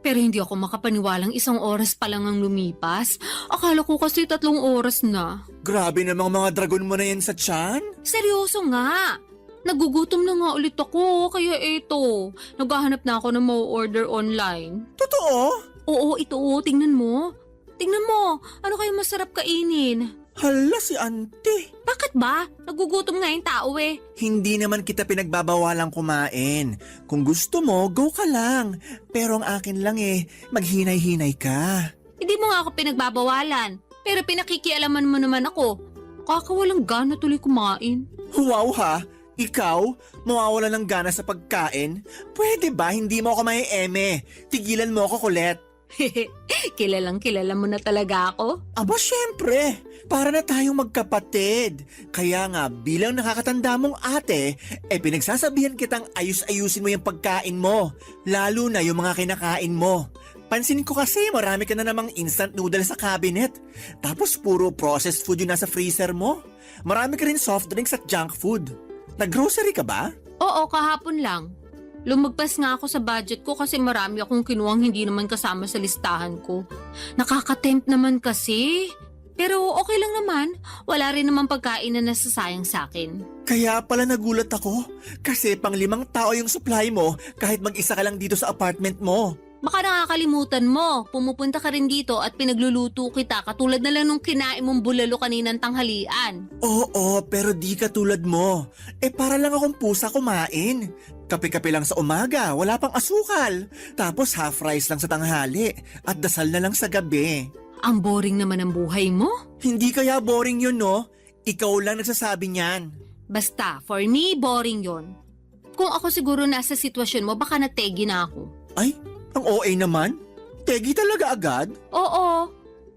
Pero hindi ako makapaniwalang 1 oras pa lang ang lumipas. Akala ko kasi 3 oras na. Grabe namang mga dragon mo na yan sa tiyan. Seryoso nga. Nagugutom na nga ulit ako, kaya eto. Naghahanap na ako ng mau-order online. Totoo? Oo, ito. Tingnan mo. Tingnan mo. Ano kayo masarap kainin? Hala si auntie. Bakit ba? Nagugutom nga yung tao eh. Hindi naman kita pinagbabawalang kumain. Kung gusto mo, go ka lang. Pero ang akin lang maghinay-hinay ka. Hindi mo nga ako pinagbabawalan. Pero pinakikialaman mo naman ako. Kakawalang gana tuloy kumain. Wow ha? Ikaw, mawawala ng gana sa pagkain? Pwede ba hindi mo ako may-eme? Tigilan mo ako, Colette. Kilalang kilala mo na talaga ako. Aba syempre, para na tayong magkapatid. Kaya nga bilang nakakatanda mong ate, pinagsasabihan kitang ayus-ayusin mo yung pagkain mo. Lalo na yung mga kinakain mo. Pansin ko kasi marami ka na namang instant noodles sa cabinet. Tapos puro processed food yung nasa freezer mo. Marami ka rin soft drinks at junk food. Nag-grocery ka ba? Oo, kahapon lang. Lumagpas nga ako sa budget ko kasi marami akong kinuwang hindi naman kasama sa listahan ko. Nakaka-tempt naman kasi. Pero okay lang naman. Wala rin naman pagkain na nasasayang sa akin. Kaya pala nagulat ako. Kasi pang 5 tao yung supply mo kahit mag-isa ka lang dito sa apartment mo. Baka nakakalimutan mo. Pumupunta ka rin dito at pinagluluto kita katulad na lang nung kinain mong bulalo kaninang tanghalian. Oo, pero di katulad mo. Para lang akong pusa kumain. Kape-kape lang sa umaga, wala pang asukal. Tapos half rice lang sa tanghali at dasal na lang sa gabi. Ang boring naman ang buhay mo. Hindi kaya boring yun, no? Ikaw lang nagsasabi niyan. Basta, for me, boring yon. Kung ako siguro nasa sitwasyon mo, baka nategi na ako. Ay, ang OA naman. Tegi talaga agad. Oo.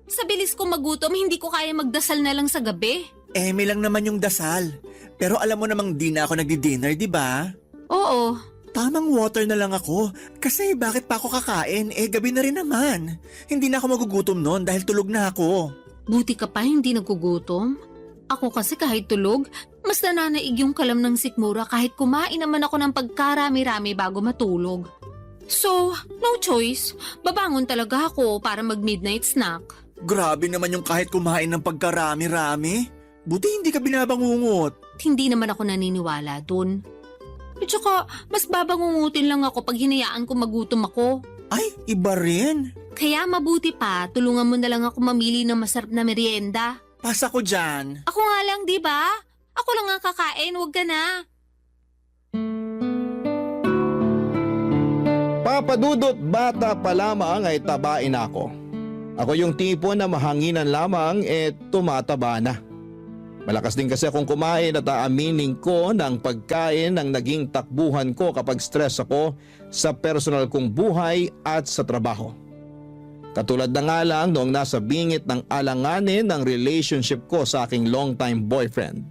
Sa bilis ko magutom, hindi ko kaya magdasal na lang sa gabi. Eme lang naman yung dasal. Pero alam mo namang di na ako nagdi-dinner, di ba? Oo. Tamang water na lang ako. Kasi bakit pa ako kakain? Gabi na rin naman. Hindi na ako magugutom noon dahil tulog na ako. Buti ka pa hindi nagugutom. Ako kasi kahit tulog, mas nananaig yung kalam ng sikmura kahit kumain naman ako ng pagkarami-rami bago matulog. So, no choice. Babangon talaga ako para mag-midnight snack. Grabe naman yung kahit kumain ng pagkarami-rami. Buti hindi ka binabangungot. Hindi naman ako naniniwala dun. At saka, mas babangungutin lang ako pag hinayaan ko magutom ako. Ay, iba rin. Kaya mabuti pa, tulungan mo na lang ako mamili ng masarap na merienda. Pasa ko dyan. Ako nga lang, di ba? Ako lang ang kakain, wag ka na. Papadudot, bata pa lamang ay tabain ako. Ako yung tipo na mahanginan lamang tumataba na. Malakas din kasi akong kumain at aaminin ko ng pagkain ang naging takbuhan ko kapag stress ako sa personal kong buhay at sa trabaho. Katulad na nga lang noong nasa bingit ng alanganin ng relationship ko sa aking longtime boyfriend.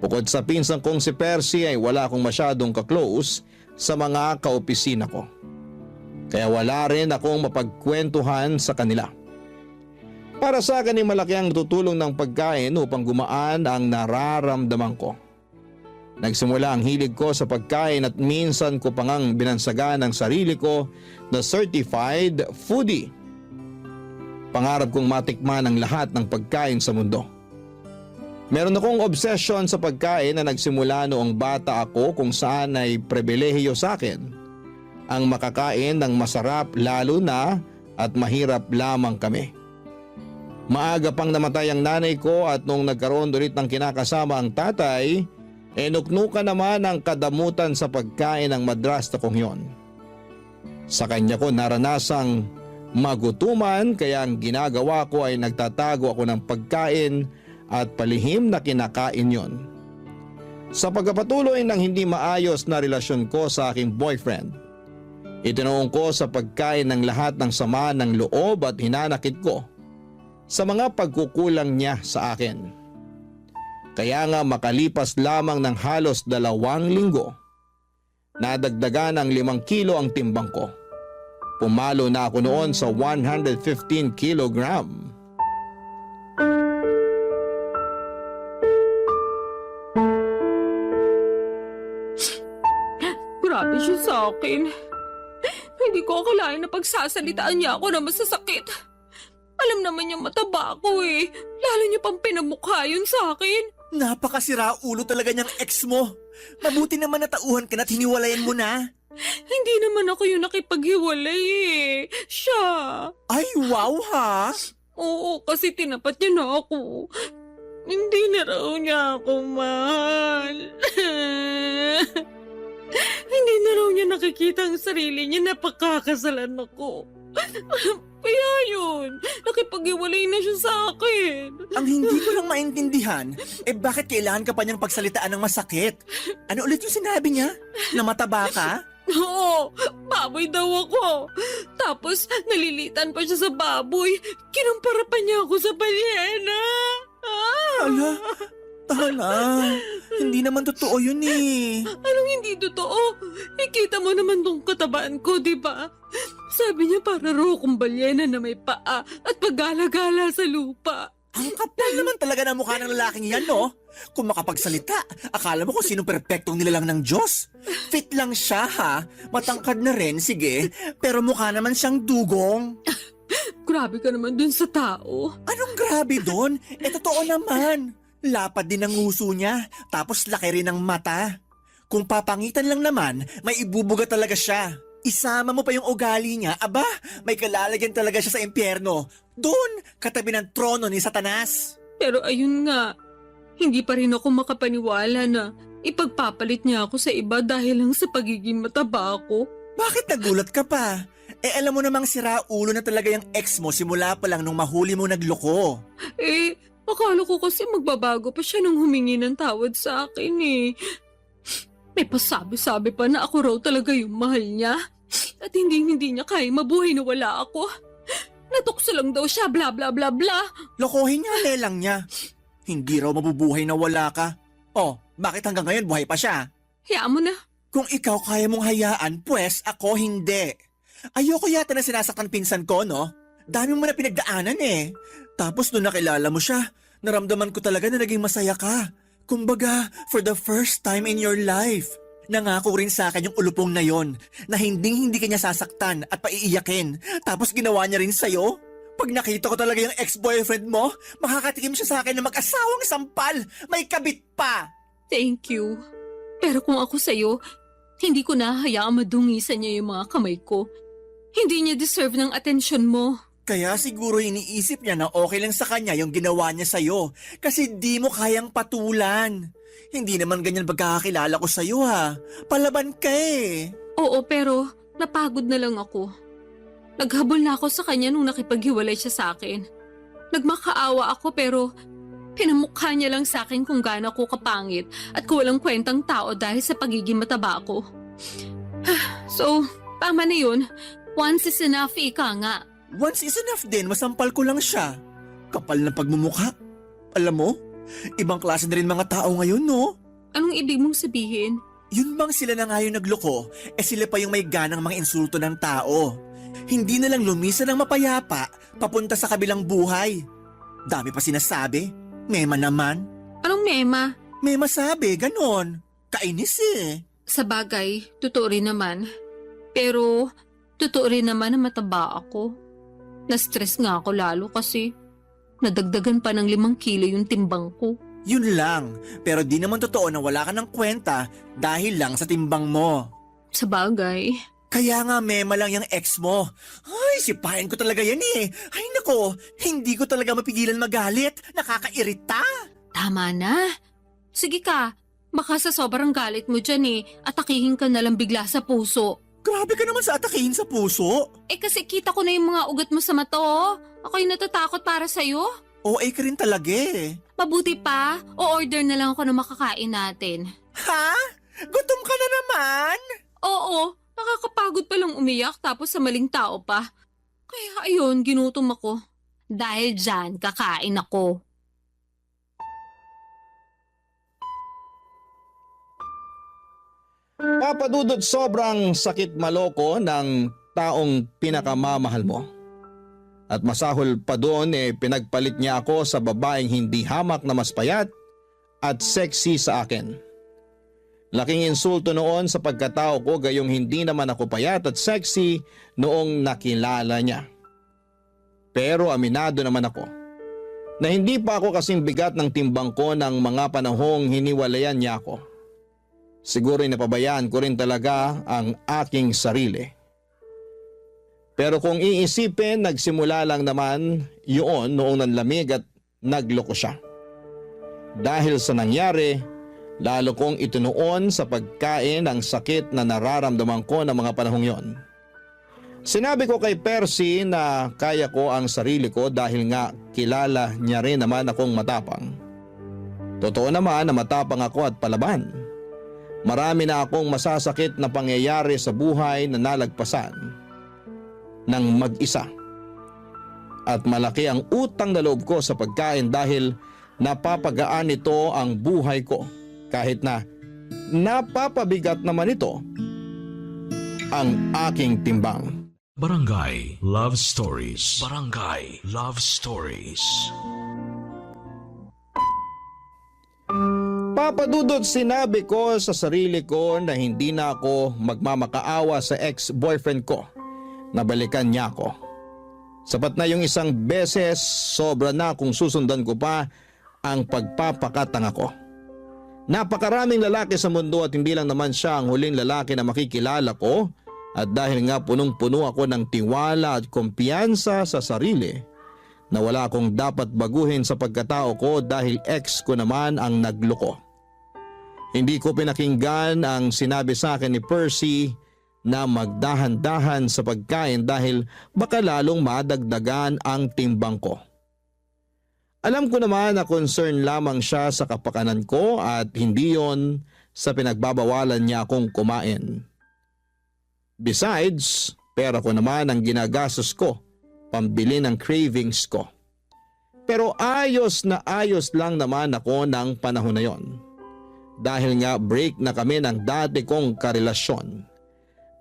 Bukod sa pinsan kong si Percy ay wala akong masyadong kaklose sa mga kaopisina ko. Kaya wala rin akong mapagkwentuhan sa kanila. Para sa akin ay malaki ang tutulong ng pagkain upang gumaan ang nararamdaman ko. Nagsimula ang hilig ko sa pagkain at minsan ko pa ngang binansagan ang sarili ko na certified foodie. Pangarap kong matikman ang lahat ng pagkain sa mundo. Meron akong obsession sa pagkain na nagsimula noong bata ako kung saan ay pribilehiyo sa akin ang makakain ng masarap lalo na at mahirap lamang kami. Maaga pang namatay ang nanay ko at nung nagkaroon ulit ng kinakasama ang tatay, nuknukan naman ang kadamutan sa pagkain ng madrasta kong yon. Sa kanya ko naranasang magutuman kaya ang ginagawa ko ay nagtatago ako ng pagkain at palihim na kinakain yon. Sa pagpapatuloy ng hindi maayos na relasyon ko sa aking boyfriend, itinuong ko sa pagkain ng lahat ng sama ng loob at hinanakit ko sa mga pagkukulang niya sa akin. Kaya nga makalipas lamang ng halos 2 linggo, nadagdagan ng 5 kilo ang timbang ko. Pumalo na ako noon sa 115 kilogram. Grabe siya sa akin. Hindi ko akalain na pagsasalitaan niya ako na masasakit. Alam naman niya mataba ako eh. Lalo niya pang pinamukha yun sa akin. Napakasira ulo talaga niyang ex mo. Mabuti naman natauhan ka na't hiniwalayan mo na. Hindi naman ako yung nakipaghiwalay eh. Siya. Ay, wow ha! Oo, kasi tinapat niya na ako. Hindi na raw niya ako mahal. Hindi na raw niya nakikita ang sarili niya na pagkakasalan ako. Kaya yun, nakipag-iwalay na siya sa akin. Ang hindi ko lang maintindihan, bakit kailangan ka pa niyang pagsalitaan ng masakit? Ano ulit yung sinabi niya? Na mataba ka? Oo, baboy daw ako. Tapos nalilitan pa siya sa baboy. Kinumpara pa niya ako sa balyena. Ala, tala. Hindi naman totoo yun eh. Anong hindi totoo? Ikita mo naman tong katabaan ko, di ba? Sabi niya para raw akong balyena na may paa at paggala-gala sa lupa. Ang kapal naman talaga ng mukha ng lalaking yan, no? Kung makapagsalita, akala mo kung sinong perpektong nilalang ng Diyos. Fit lang siya, ha? Matangkad na rin, sige. Pero mukha naman siyang dugong. Grabe ka naman dun sa tao. Anong grabe doon? Totoo naman. Lapad din ang nguso niya, tapos laki rin ang mata. Kung papangitan lang naman, may ibubuga talaga siya. Isama mo pa yung ugali niya, aba, may kalalagyan talaga siya sa impyerno. Doon, katabi ng trono ni Satanas. Pero ayun nga, hindi pa rin ako makapaniwala na ipagpapalit niya ako sa iba dahil lang sa pagiging mataba ako. Bakit nagulat ka pa? Alam mo namang sira ulo na talaga yung ex mo simula pa lang nung mahuli mo nagloko. Akala ko kasi magbabago pa siya nung humingi ng tawad sa akin eh. May pasabi-sabi pa na ako raw talaga yung mahal niya. At hindi niya kaya mabuhay na wala ako. Natukso lang daw siya, bla bla bla bla. Lokohin niya, lelang niya. Hindi raw mabubuhay na wala ka. Oh, bakit hanggang ngayon buhay pa siya? Hayaan mo na. Kung ikaw kaya mong hayaan, pues ako hindi. Ayoko yata na sinasaktan pinsan ko, no? Dami mo na pinagdaanan eh. Tapos nung nakilala mo siya, naramdaman ko talaga na naging masaya ka. Kumbaga, for the first time in your life. Nangako rin sa akin yung ulupong na yon na hindi ka niya sasaktan at paiiyakin. Tapos ginawa niya rin sa'yo. Pag nakita ko talaga yung ex-boyfriend mo, makakatikim siya sa akin na mag-asawang sampal. May kabit pa. Thank you. Pero kung ako sa'yo, hindi ko na hayaang madungisan niya yung mga kamay ko. Hindi niya deserve ng atensyon mo. Kaya siguro iniisip niya na okay lang sa kanya yung ginawa niya sa'yo kasi di mo kayang patulan. Hindi naman ganyan pagkakakilala ko sa'yo ha. Palaban ka eh. Oo, pero napagod na lang ako. Naghabol na ako sa kanya nung nakipaghiwalay siya sa akin. Nagmakaawa ako pero pinamukha niya lang sa akin kung gaano ako kapangit at kung walang kwentang tao dahil sa pagiging mataba ko. So, tama na yun. Once is enough, ika nga. Once is enough din, masampal ko lang siya. Kapal na pagmumukha. Alam mo, ibang klase na rin mga tao ngayon, no? Anong ibig mong sabihin? Yun bang sila na nga yung nagloko, sila pa yung may ganang mga insulto ng tao. Hindi na lang lumisa ng mapayapa, papunta sa kabilang buhay. Dami pa sinasabi. Mema naman. Anong mema? Mema sabi, ganon. Kainis eh. Sa bagay, totoo rin naman. Pero, totoo rin naman na mataba ako. Na-stress nga ako lalo kasi nadagdagan pa ng 5 kilo yung timbang ko. Yun lang, pero di naman totoo na wala ka ng kwenta dahil lang sa timbang mo. Sa bagay. Kaya nga mema lang yung ex mo. Ay, sipahin ko talaga yan eh. Ay nako, hindi ko talaga mapigilan magalit. Nakakairita. Tama na. Sige ka, baka sa sobrang galit mo dyan atakihin ka na lang bigla sa puso. Grabe ka naman sa atakihin sa puso. Kasi kita ko na yung mga ugat mo sa mata oh. Ako'y natatakot para sa'yo. OA ka rin talaga eh. Mabuti pa, o-order na lang ako ng makakain natin. Ha? Gutom ka na naman? Oo, nakakapagod palang umiyak tapos sa maling tao pa. Kaya ayun, ginutom ako. Dahil dyan, kakain ako. Papa Dudut, sobrang sakit maloko ng taong pinakamamahal mo. At masahol pa doon pinagpalit niya ako sa babaeng hindi hamak na mas payat at sexy sa akin. Laking insulto noon sa pagkatao ko gayong hindi naman ako payat at sexy noong nakilala niya. Pero aminado naman ako na hindi pa ako kasing bigat ng timbang ko ng mga panahong hiniwalayan niya ako. Siguro napabayaan ko rin talaga ang aking sarili. Pero kung iisipin, nagsimula lang naman yun noong nanlamig at nagloko siya. Dahil sa nangyari, lalo kong itinuon sa pagkain ang sakit na nararamdaman ko ng mga panahong yon. Sinabi ko kay Percy na kaya ko ang sarili ko dahil nga kilala niya rin naman akong matapang. Totoo naman na matapang ako at palaban. Marami na akong masasakit na pangyayari sa buhay na nalagpasan ng mag-isa. At malaki ang utang na loob ko sa pagkain dahil napapagaan nito ang buhay ko kahit na napapabigat naman ito ang aking timbang. Barangay Love Stories. Barangay Love Stories. Papa Dudut, sinabi ko sa sarili ko na hindi na ako magmamakaawa sa ex-boyfriend ko. Nabalikan niya ako. Sapat na yung isang beses, sobra na kung susundan ko pa ang pagpapakatanga ko. Napakaraming lalaki sa mundo at hindi lang naman siya ang huling lalaki na makikilala ko. At dahil nga punong-puno ako ng tiwala at kumpiyansa sa sarili, na wala akong dapat baguhin sa pagkatao ko dahil ex ko naman ang nagloko. Hindi ko pinakinggan ang sinabi sa akin ni Percy na magdahan-dahan sa pagkain dahil baka lalong madagdagan ang timbang ko. Alam ko naman na concern lamang siya sa kapakanan ko at hindi yon sa pinagbabawalan niya akong kumain. Besides, pera ko naman ang ginagastos ko, pambili ng cravings ko. Pero ayos na ayos lang naman ako ng panahon na yon. Dahil nga break na kami ng dati kong karelasyon.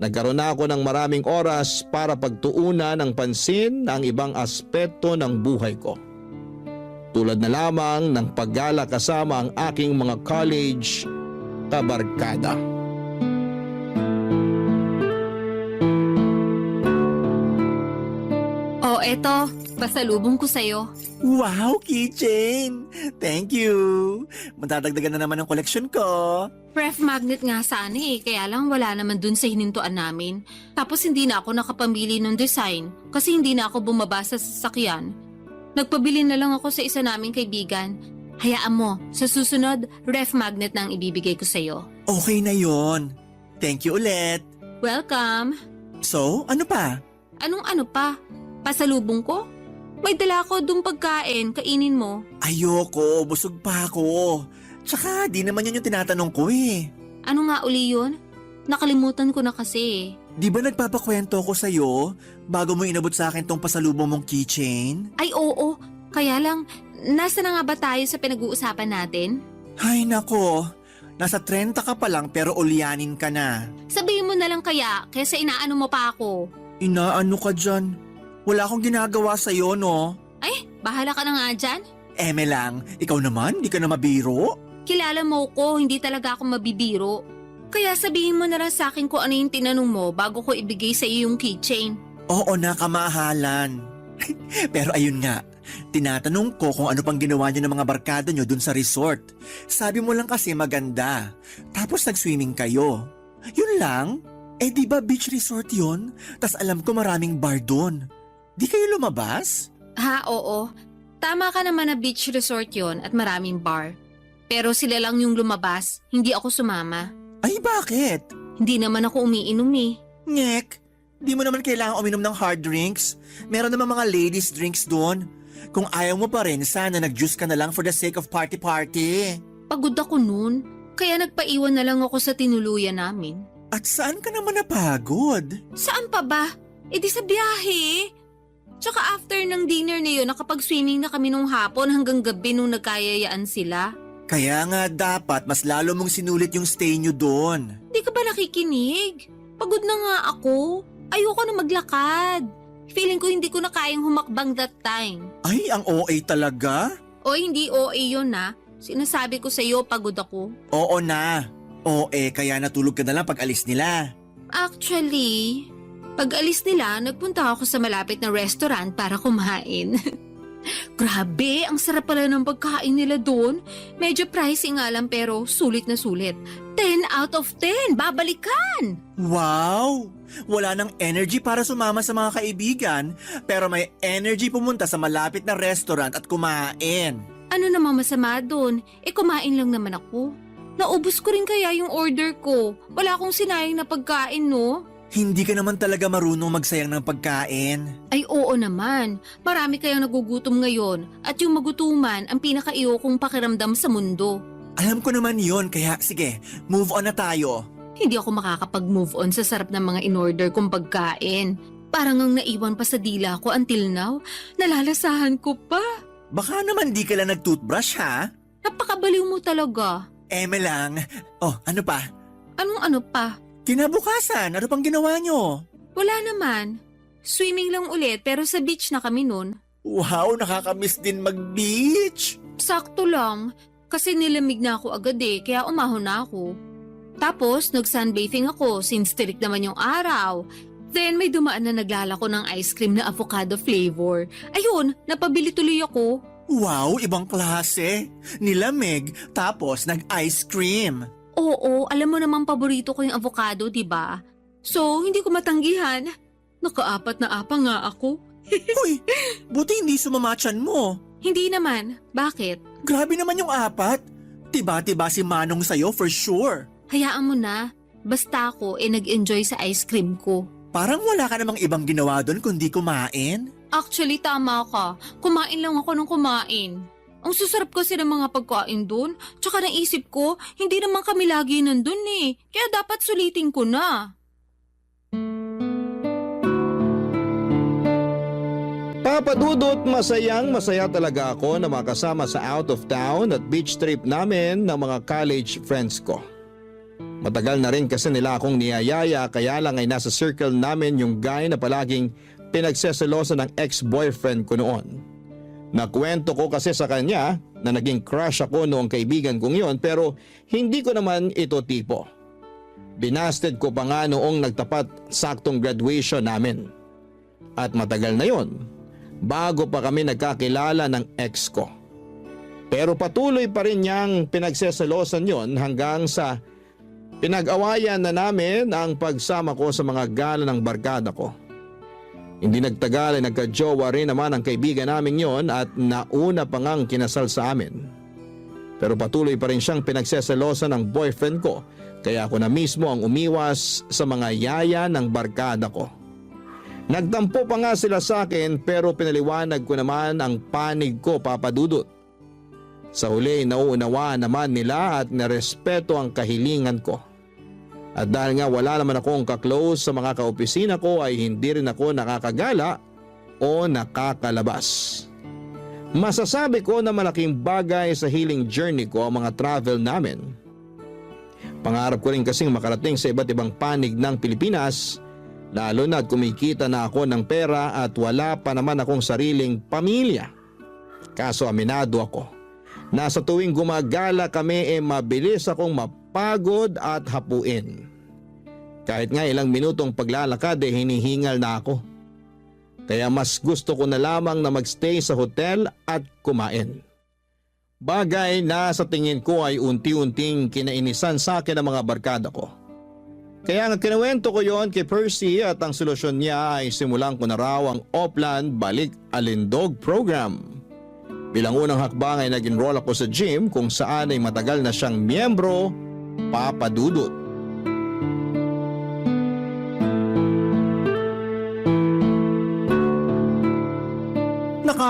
Nagkaroon na ako ng maraming oras para pagtuunan ng pansin ang ibang aspeto ng buhay ko. Tulad na lamang ng paggala kasama ang aking mga college kabarkada. O eto, pasalubong ko sa'yo. Wow, keychain! Thank you! Matadagdagan na naman ang koleksyon ko. Ref magnet nga sana kaya lang wala naman dun sa hinintuan namin. Tapos hindi na ako nakapamili ng design kasi hindi na ako bumaba sa sasakyan. Nagpabili na lang ako sa isa naming kaibigan. Hayaan mo, sa susunod, ref magnet na ang ibibigay ko sa'yo. Okay na yon. Thank you ulit. Welcome! So, ano pa? Anong ano pa? Pasalubong ko? May dala ko dun pagkain, kainin mo. Ayoko, busog pa ako. Tsaka, di naman yun yung tinatanong ko eh. Ano nga uli yun? Nakalimutan ko na kasi. Di ba nagpapakwento ko sa'yo bago mo inabot sa akin tong pasalubong mong keychain? Ay oo, kaya lang, nasa na nga ba tayo sa pinag-uusapan natin? Ay nako, nasa 30 ka pa lang pero ulyanin ka na. Sabihin mo na lang kaya, kaysa inaano mo pa ako. Inaano ka dyan? Wala akong ginagawa sa'yo, no? Ay, bahala ka na nga dyan. Eme lang, ikaw naman, di ka na mabiro? Kilala mo ko, hindi talaga ako mabibiro. Kaya sabihin mo na lang sa akin kung ano yung tinanong mo bago ko ibigay sa iyo yung keychain. Oo na, kamahalan. Pero ayun nga, tinatanong ko kung ano pang ginawa niyo ng mga barkada niyo dun sa resort. Sabi mo lang kasi maganda. Tapos nag-swimming kayo. Yun lang? Eh di ba beach resort yun? Tas alam ko maraming bar dun. Di kayo lumabas? Ha, oo. Tama ka naman na beach resort yon at maraming bar. Pero sila lang yung lumabas, hindi ako sumama. Ay bakit? Hindi naman ako umiinom eh. Ngek, di mo naman kailangan uminom ng hard drinks. Meron naman mga ladies drinks doon. Kung ayaw mo pa rin, sana nag-juice ka na lang for the sake of party-party. Pagod ako nun, kaya nagpaiwan na lang ako sa tinuluyan namin. At saan ka naman napagod? Saan pa ba? E di sa biyahe. Tsaka after ng dinner na yun, nakapag-swimming na kami nung hapon hanggang gabi nung nagkayayaan sila. Kaya nga dapat mas lalo mong sinulit yung stay nyo doon. Di ka ba nakikinig? Pagod na nga ako. Ayoko na maglakad. Feeling ko hindi ko na kayang humakbang that time. Ay, ang OA talaga? O hindi OA yun na. Sinasabi ko sa'yo, pagod ako. Oo na. OA, kaya natulog ka na lang pag alis nila. Actually, pag alis nila, nagpunta ako sa malapit na restaurant para kumain. Grabe, ang sarap pala ng pagkain nila doon. Medyo pricey nga lang pero sulit na sulit. 10 out of 10, babalikan! Wow! Wala nang energy para sumama sa mga kaibigan, pero may energy pumunta sa malapit na restaurant at kumain. Ano namang masama doon? Kumain lang naman ako. Naubos ko rin kaya yung order ko. Wala akong sinayang na pagkain, no? Hindi ka naman talaga marunong magsayang ng pagkain. Ay oo naman. Marami kayang nagugutom ngayon at yung magutuman ang pinaka-iyokong pakiramdam sa mundo. Alam ko naman yon, kaya sige, move on na tayo. Hindi ako makakapag-move on sa sarap ng mga in-order kong pagkain. Parang ang naiwan pa sa dila ko until now. Nalalasahan ko pa. Baka naman di ka lang nag-toothbrush ha? Napakabaliw mo talaga. Eme lang. Oh, ano pa? Anong ano pa? Kinabukasan, ano pang ginawa nyo? Wala naman. Swimming lang ulit pero sa beach na kami nun. Wow, nakakamiss din mag-beach. Sakto lang. Kasi nilamig na ako agad kaya umahon na ako. Tapos nag-sunbathing ako since tirik naman yung araw. Then may dumaan na naglalako ng ice cream na avocado flavor. Ayun, napabili tuloy ako. Wow, ibang klase. Nilamig, tapos nag-ice cream. Oo, alam mo namang paborito ko yung avocado, di ba? So, hindi ko matanggihan. Naka-4 na apa nga ako. Uy, buti hindi sumamachan mo. Hindi naman. Bakit? Grabe naman yung 4. Tiba-tiba si Manong sa'yo for sure. Hayaan mo na. Basta ako nag-enjoy sa ice cream ko. Parang wala ka namang ibang ginawa doon kundi kumain. Actually, tama ka. Kumain lang ako ng kumain. Ang susarap kasi ng mga pagkain doon. Tsaka naisip ko, hindi naman kami lagi nandun Kaya dapat sulitin ko na. Papa Dudut, masaya talaga ako na makasama sa out of town at beach trip namin ng mga college friends ko. Matagal na rin kasi nila akong niyayaya kaya lang ay nasa circle namin yung guy na palaging pinagseselosan ng ex-boyfriend ko noon. Nakwento ko kasi sa kanya na naging crush ako noong kaibigan kong yon pero hindi ko naman ito tipo. Binasted ko pa nga noong nagtapat saktong graduation namin. At matagal na yon, bago pa kami nagkakilala ng ex ko. Pero patuloy pa rin niyang pinagseselosan yon hanggang sa pinag-awayan na namin ang pagsama ko sa mga gala ng barkada ko. Hindi nagtagal ay nagka-jowa rin naman ang kaibigan namin yon at nauna pa ngang kinasal sa amin. Pero patuloy pa rin siyang pinagseselosan ng boyfriend ko kaya ako na mismo ang umiwas sa mga yaya ng barkada ko. Nagtampo pa nga sila sa akin pero pinaliwanag ko naman ang panig ko, Papa Dudut. Sa huli nauunawaan naman nila at narespeto ang kahilingan ko. At dahil nga wala naman akong kaklose sa mga kaopisina ko ay hindi rin ako nakakagala o nakakalabas. Masasabi ko na malaking bagay sa healing journey ko ang mga travel namin. Pangarap ko rin kasing makarating sa iba't ibang panig ng Pilipinas, lalo na at kumikita na ako ng pera at wala pa naman akong sariling pamilya. Kaso aminado ako, na sa tuwing gumagala kami mabilis akong mapagod at hapuin. Kahit nga ilang minutong paglalakad hinihingal na ako. Kaya mas gusto ko na lamang na magstay sa hotel at kumain. Bagay na sa tingin ko ay unti-unting kinainisan sa akin ang mga barkada ko. Kaya nga kinuwento ko yon kay Percy at ang solusyon niya ay simulan ko na raw ang Oplan Balik Alindog program. Bilang unang hakbang ay nag-enroll ako sa gym kung saan ay matagal na siyang miyembro, Papa Dudut.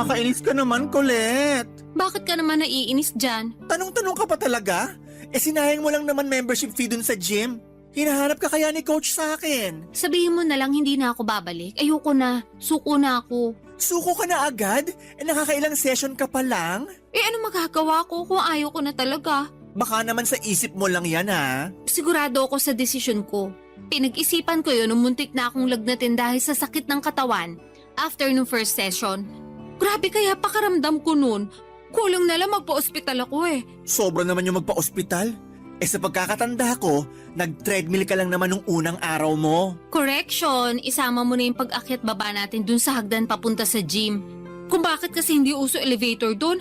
Nakakainis ka naman, Colette. Bakit ka naman naiinis dyan? Tanong-tanong ka pa talaga? Sinayang mo lang naman membership fee dun sa gym. Hinahanap ka kaya ni coach sa akin. Sabihin mo na lang hindi na ako babalik. Ayoko na. Suko na ako. Suko ka na agad? Nakakailang session ka pa lang? Ano magagawa ko kung ayaw ko na talaga? Baka naman sa isip mo lang yan ha. Sigurado ako sa desisyon ko. Pinag-isipan ko yun nung muntik na akong lagnatin dahil sa sakit ng katawan after nung first session. Grabe kaya pakaramdam ko nun. Kulang na lang magpa-ospital ako eh. Sobra naman yung magpa-ospital. Sa pagkakatanda ko, nag-treadmill ka lang naman nung unang araw mo. Correction, isama mo na yung pag-akyat baba natin dun sa hagdan papunta sa gym. Kung bakit kasi hindi uso elevator dun?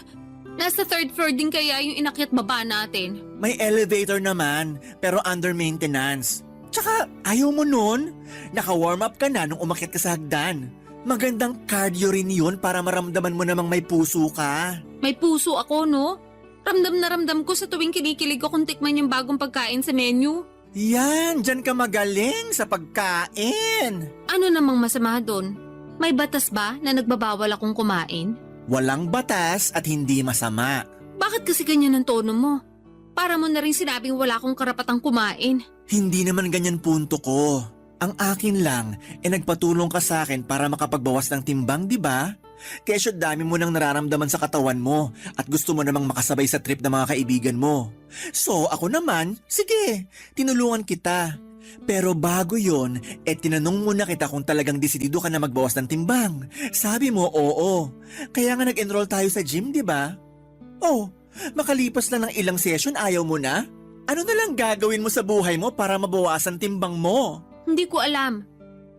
Nasa third floor din kaya yung inakyat baba natin. May elevator naman, pero under maintenance. Tsaka, ayaw mo nun? Naka-warm up ka na nung umakyat ka sa hagdan. Magandang cardio rin yun para maramdaman mo namang may puso ka. May puso ako, no? Ramdam na ramdam ko sa tuwing kinikilig akong tikman yung bagong pagkain sa menu. Yan, dyan ka magaling sa pagkain. Ano namang masama doon? May batas ba na nagbabawal akong kumain? Walang batas at hindi masama. Bakit kasi ganyan ang tono mo? Para mo na rin sinabing wala akong karapatang kumain. Hindi naman ganyan punto ko. Ang akin lang, nagpatulong ka sa akin para makapagbawas ng timbang, di ba? Kesyo dami mo nang nararamdaman sa katawan mo at gusto mo namang makasabay sa trip ng mga kaibigan mo. So ako naman, sige, tinulungan kita. Pero bago yon, tinanong muna kita kung talagang desidido ka na magbawas ng timbang. Sabi mo, oo. Kaya nga nag-enroll tayo sa gym, di ba? Oh, makalipas lang ng ilang session, ayaw mo na? Ano na lang gagawin mo sa buhay mo para mabawasan timbang mo? Hindi ko alam.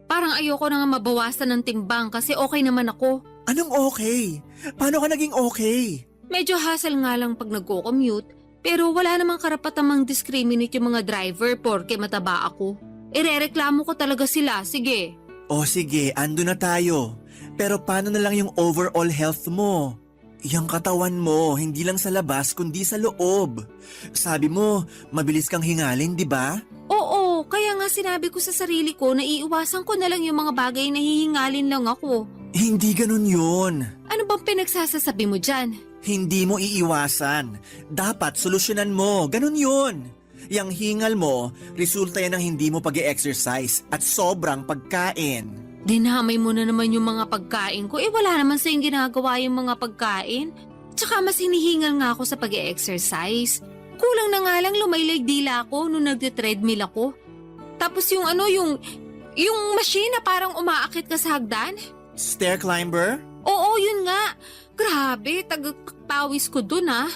Parang ayoko na nga mabawasan ng timbang kasi okay naman ako. Anong okay? Paano ka naging okay? Medyo hassle nga lang pag nagko-commute, pero wala namang karapatang mang-discriminate yung mga driver porke mataba ako. Irereklamo ko talaga sila, sige. O sige, ando na tayo. Pero paano na lang yung overall health mo? Yung katawan mo, hindi lang sa labas kundi sa loob. Sabi mo, mabilis kang hingalin, di ba? Oo, kaya nga sinabi ko sa sarili ko na iiwasan ko na lang yung mga bagay na hihingalin lang ako. Hindi ganun yun. Ano bang pinagsasasabi mo dyan? Hindi mo iiwasan. Dapat solusyonan mo. Ganun yun. Yang hingal mo, resulta yan ng hindi mo pag-e-exercise at sobrang pagkain. Dinamay mo na naman yung mga pagkain ko. Wala naman sa yung ginagawa yung mga pagkain. Tsaka mas hinihingal nga ako sa pag-e-exercise. Kulang na nga lang lumaylag dila ako nung nagte-treadmill ako. Tapos yung machine na parang umaakit ka sa hagdan. Stair climber? Oo, yun nga. Grabe, tagapawis ko dun ah.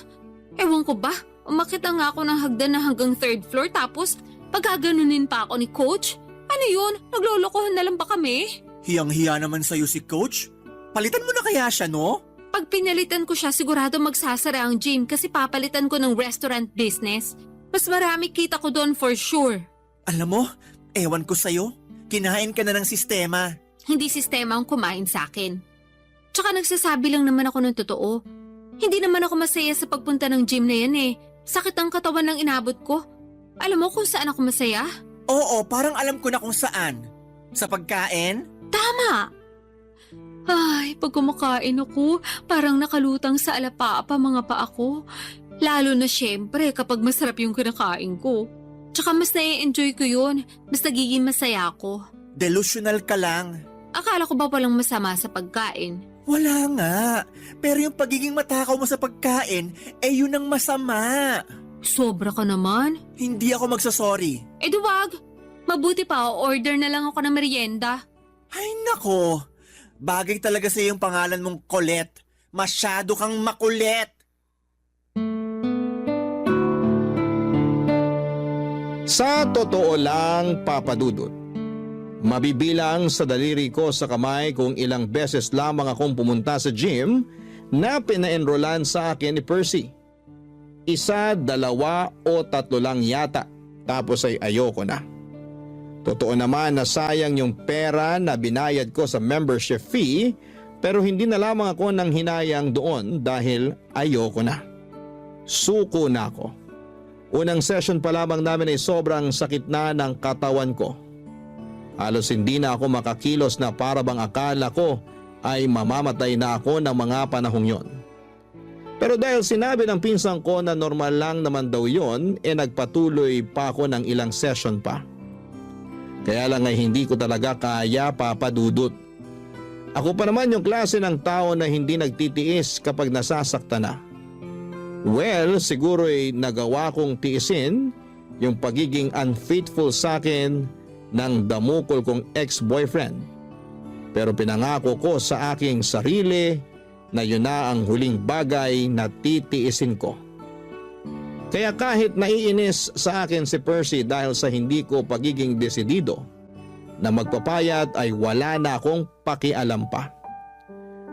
Ewan ko ba, umakit na nga ako ng hagdan na hanggang third floor tapos pagkaganunin pa ako ni coach. Ano yun? Naglolokohan na lang ba kami? Hiyang-hiya naman sa'yo si coach. Palitan mo na kaya siya, no? Pag pinalitan ko siya, sigurado magsasara ang gym kasi papalitan ko ng restaurant business. Mas marami kita ko doon for sure. Alam mo, ewan ko sa'yo. Kinain ka na ng sistema. Hindi sistema ang kumain sa akin. Tsaka nagsasabi lang naman ako ng totoo. Hindi naman ako masaya sa pagpunta ng gym na yan eh. Sakit ang katawan ng inabot ko. Alam mo kung saan ako masaya? Oo, parang alam ko na kung saan. Sa pagkain? Tama! Ay, pag kumakain ako, parang nakalutang sa alapaapa mga paa ko. Lalo na syempre kapag masarap yung kinakain ko. Tsaka mas nai-enjoy ko yun. Mas nagiging masaya ako. Delusional ka lang. Akala ko ba walang masama sa pagkain? Wala nga. Pero yung pagiging matakaw mo sa pagkain, yun ang masama. Sobra ka naman. Hindi ako magsasorry. Duwag. Mabuti pa, order na lang ako ng merienda. Ay nako. Bagay talaga sa yung pangalan mong Colette. Masyado kang makulit. Sa totoo lang, Papa Dudut, mabibilang sa daliri ko sa kamay kung ilang beses lamang akong pumunta sa gym na pina-enrollan sa akin ni Percy. 1, 2 o 3 lang yata, tapos ay ayoko na. Totoo naman na sayang yung pera na binayad ko sa membership fee, pero hindi na lamang ako nang hinayang doon dahil ayoko na. Suko na ako. Unang session pa lamang namin ay sobrang sakit na ng katawan ko. Halos hindi na ako makakilos na para bang akala ko ay mamamatay na ako ng mga panahong yon. Pero dahil sinabi ng pinsan ko na normal lang naman daw yon, nagpatuloy pa ako ng ilang session pa. Kaya lang ay hindi ko talaga kaya, Papa Dudut. Ako pa naman yung klase ng tao na hindi nagtitiis kapag nasasaktan na. Well, siguro ay nagawa kong tiisin yung pagiging unfaithful sa akin ng damukol kong ex-boyfriend. Pero pinangako ko sa aking sarili na yun na ang huling bagay na titiisin ko. Kaya kahit naiinis sa akin si Percy dahil sa hindi ko pagiging desidido na magpapayat ay wala na akong pakialam pa.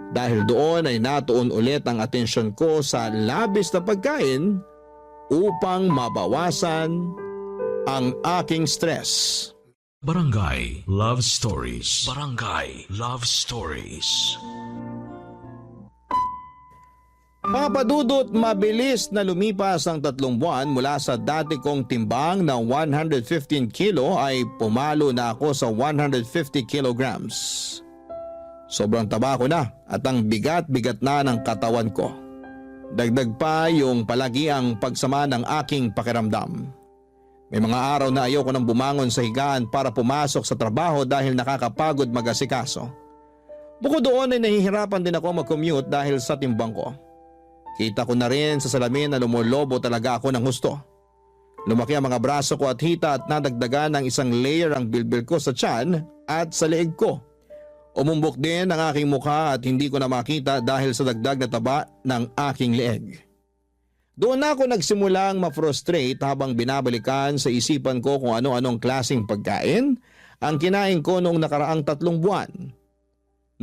Dahil doon ay natuon ulit ang atensyon ko sa labis na pagkain upang mabawasan ang aking stress. Barangay Love Stories. Barangay Love Stories. Papa Dudut, mabilis na lumipas ang 3 buwan mula sa dati kong timbang na 115 kilo ay pumalo na ako sa 150 kilograms. Sobrang taba ko na at ang bigat-bigat na ng katawan ko. Dagdag pa yung palagiang pagsama ng aking pakiramdam. May mga araw na ayoko nang bumangon sa higaan para pumasok sa trabaho dahil nakakapagod mag-asikaso. Bukod doon ay nahihirapan din ako mag-commute dahil sa timbang ko. Kita ko na rin sa salamin na lumulobo talaga ako ng husto. Lumaki ang mga braso ko at hita at nadagdagan ng isang layer ang bilbil ko sa tiyan at sa leeg ko. Umumbok din ang aking mukha at hindi ko na makita dahil sa dagdag na taba ng aking leeg. Doon na ako nagsimulang ma-frustrate habang binabalikan sa isipan ko kung ano-anong klaseng pagkain ang kinain ko noong nakaraang 3 buwan.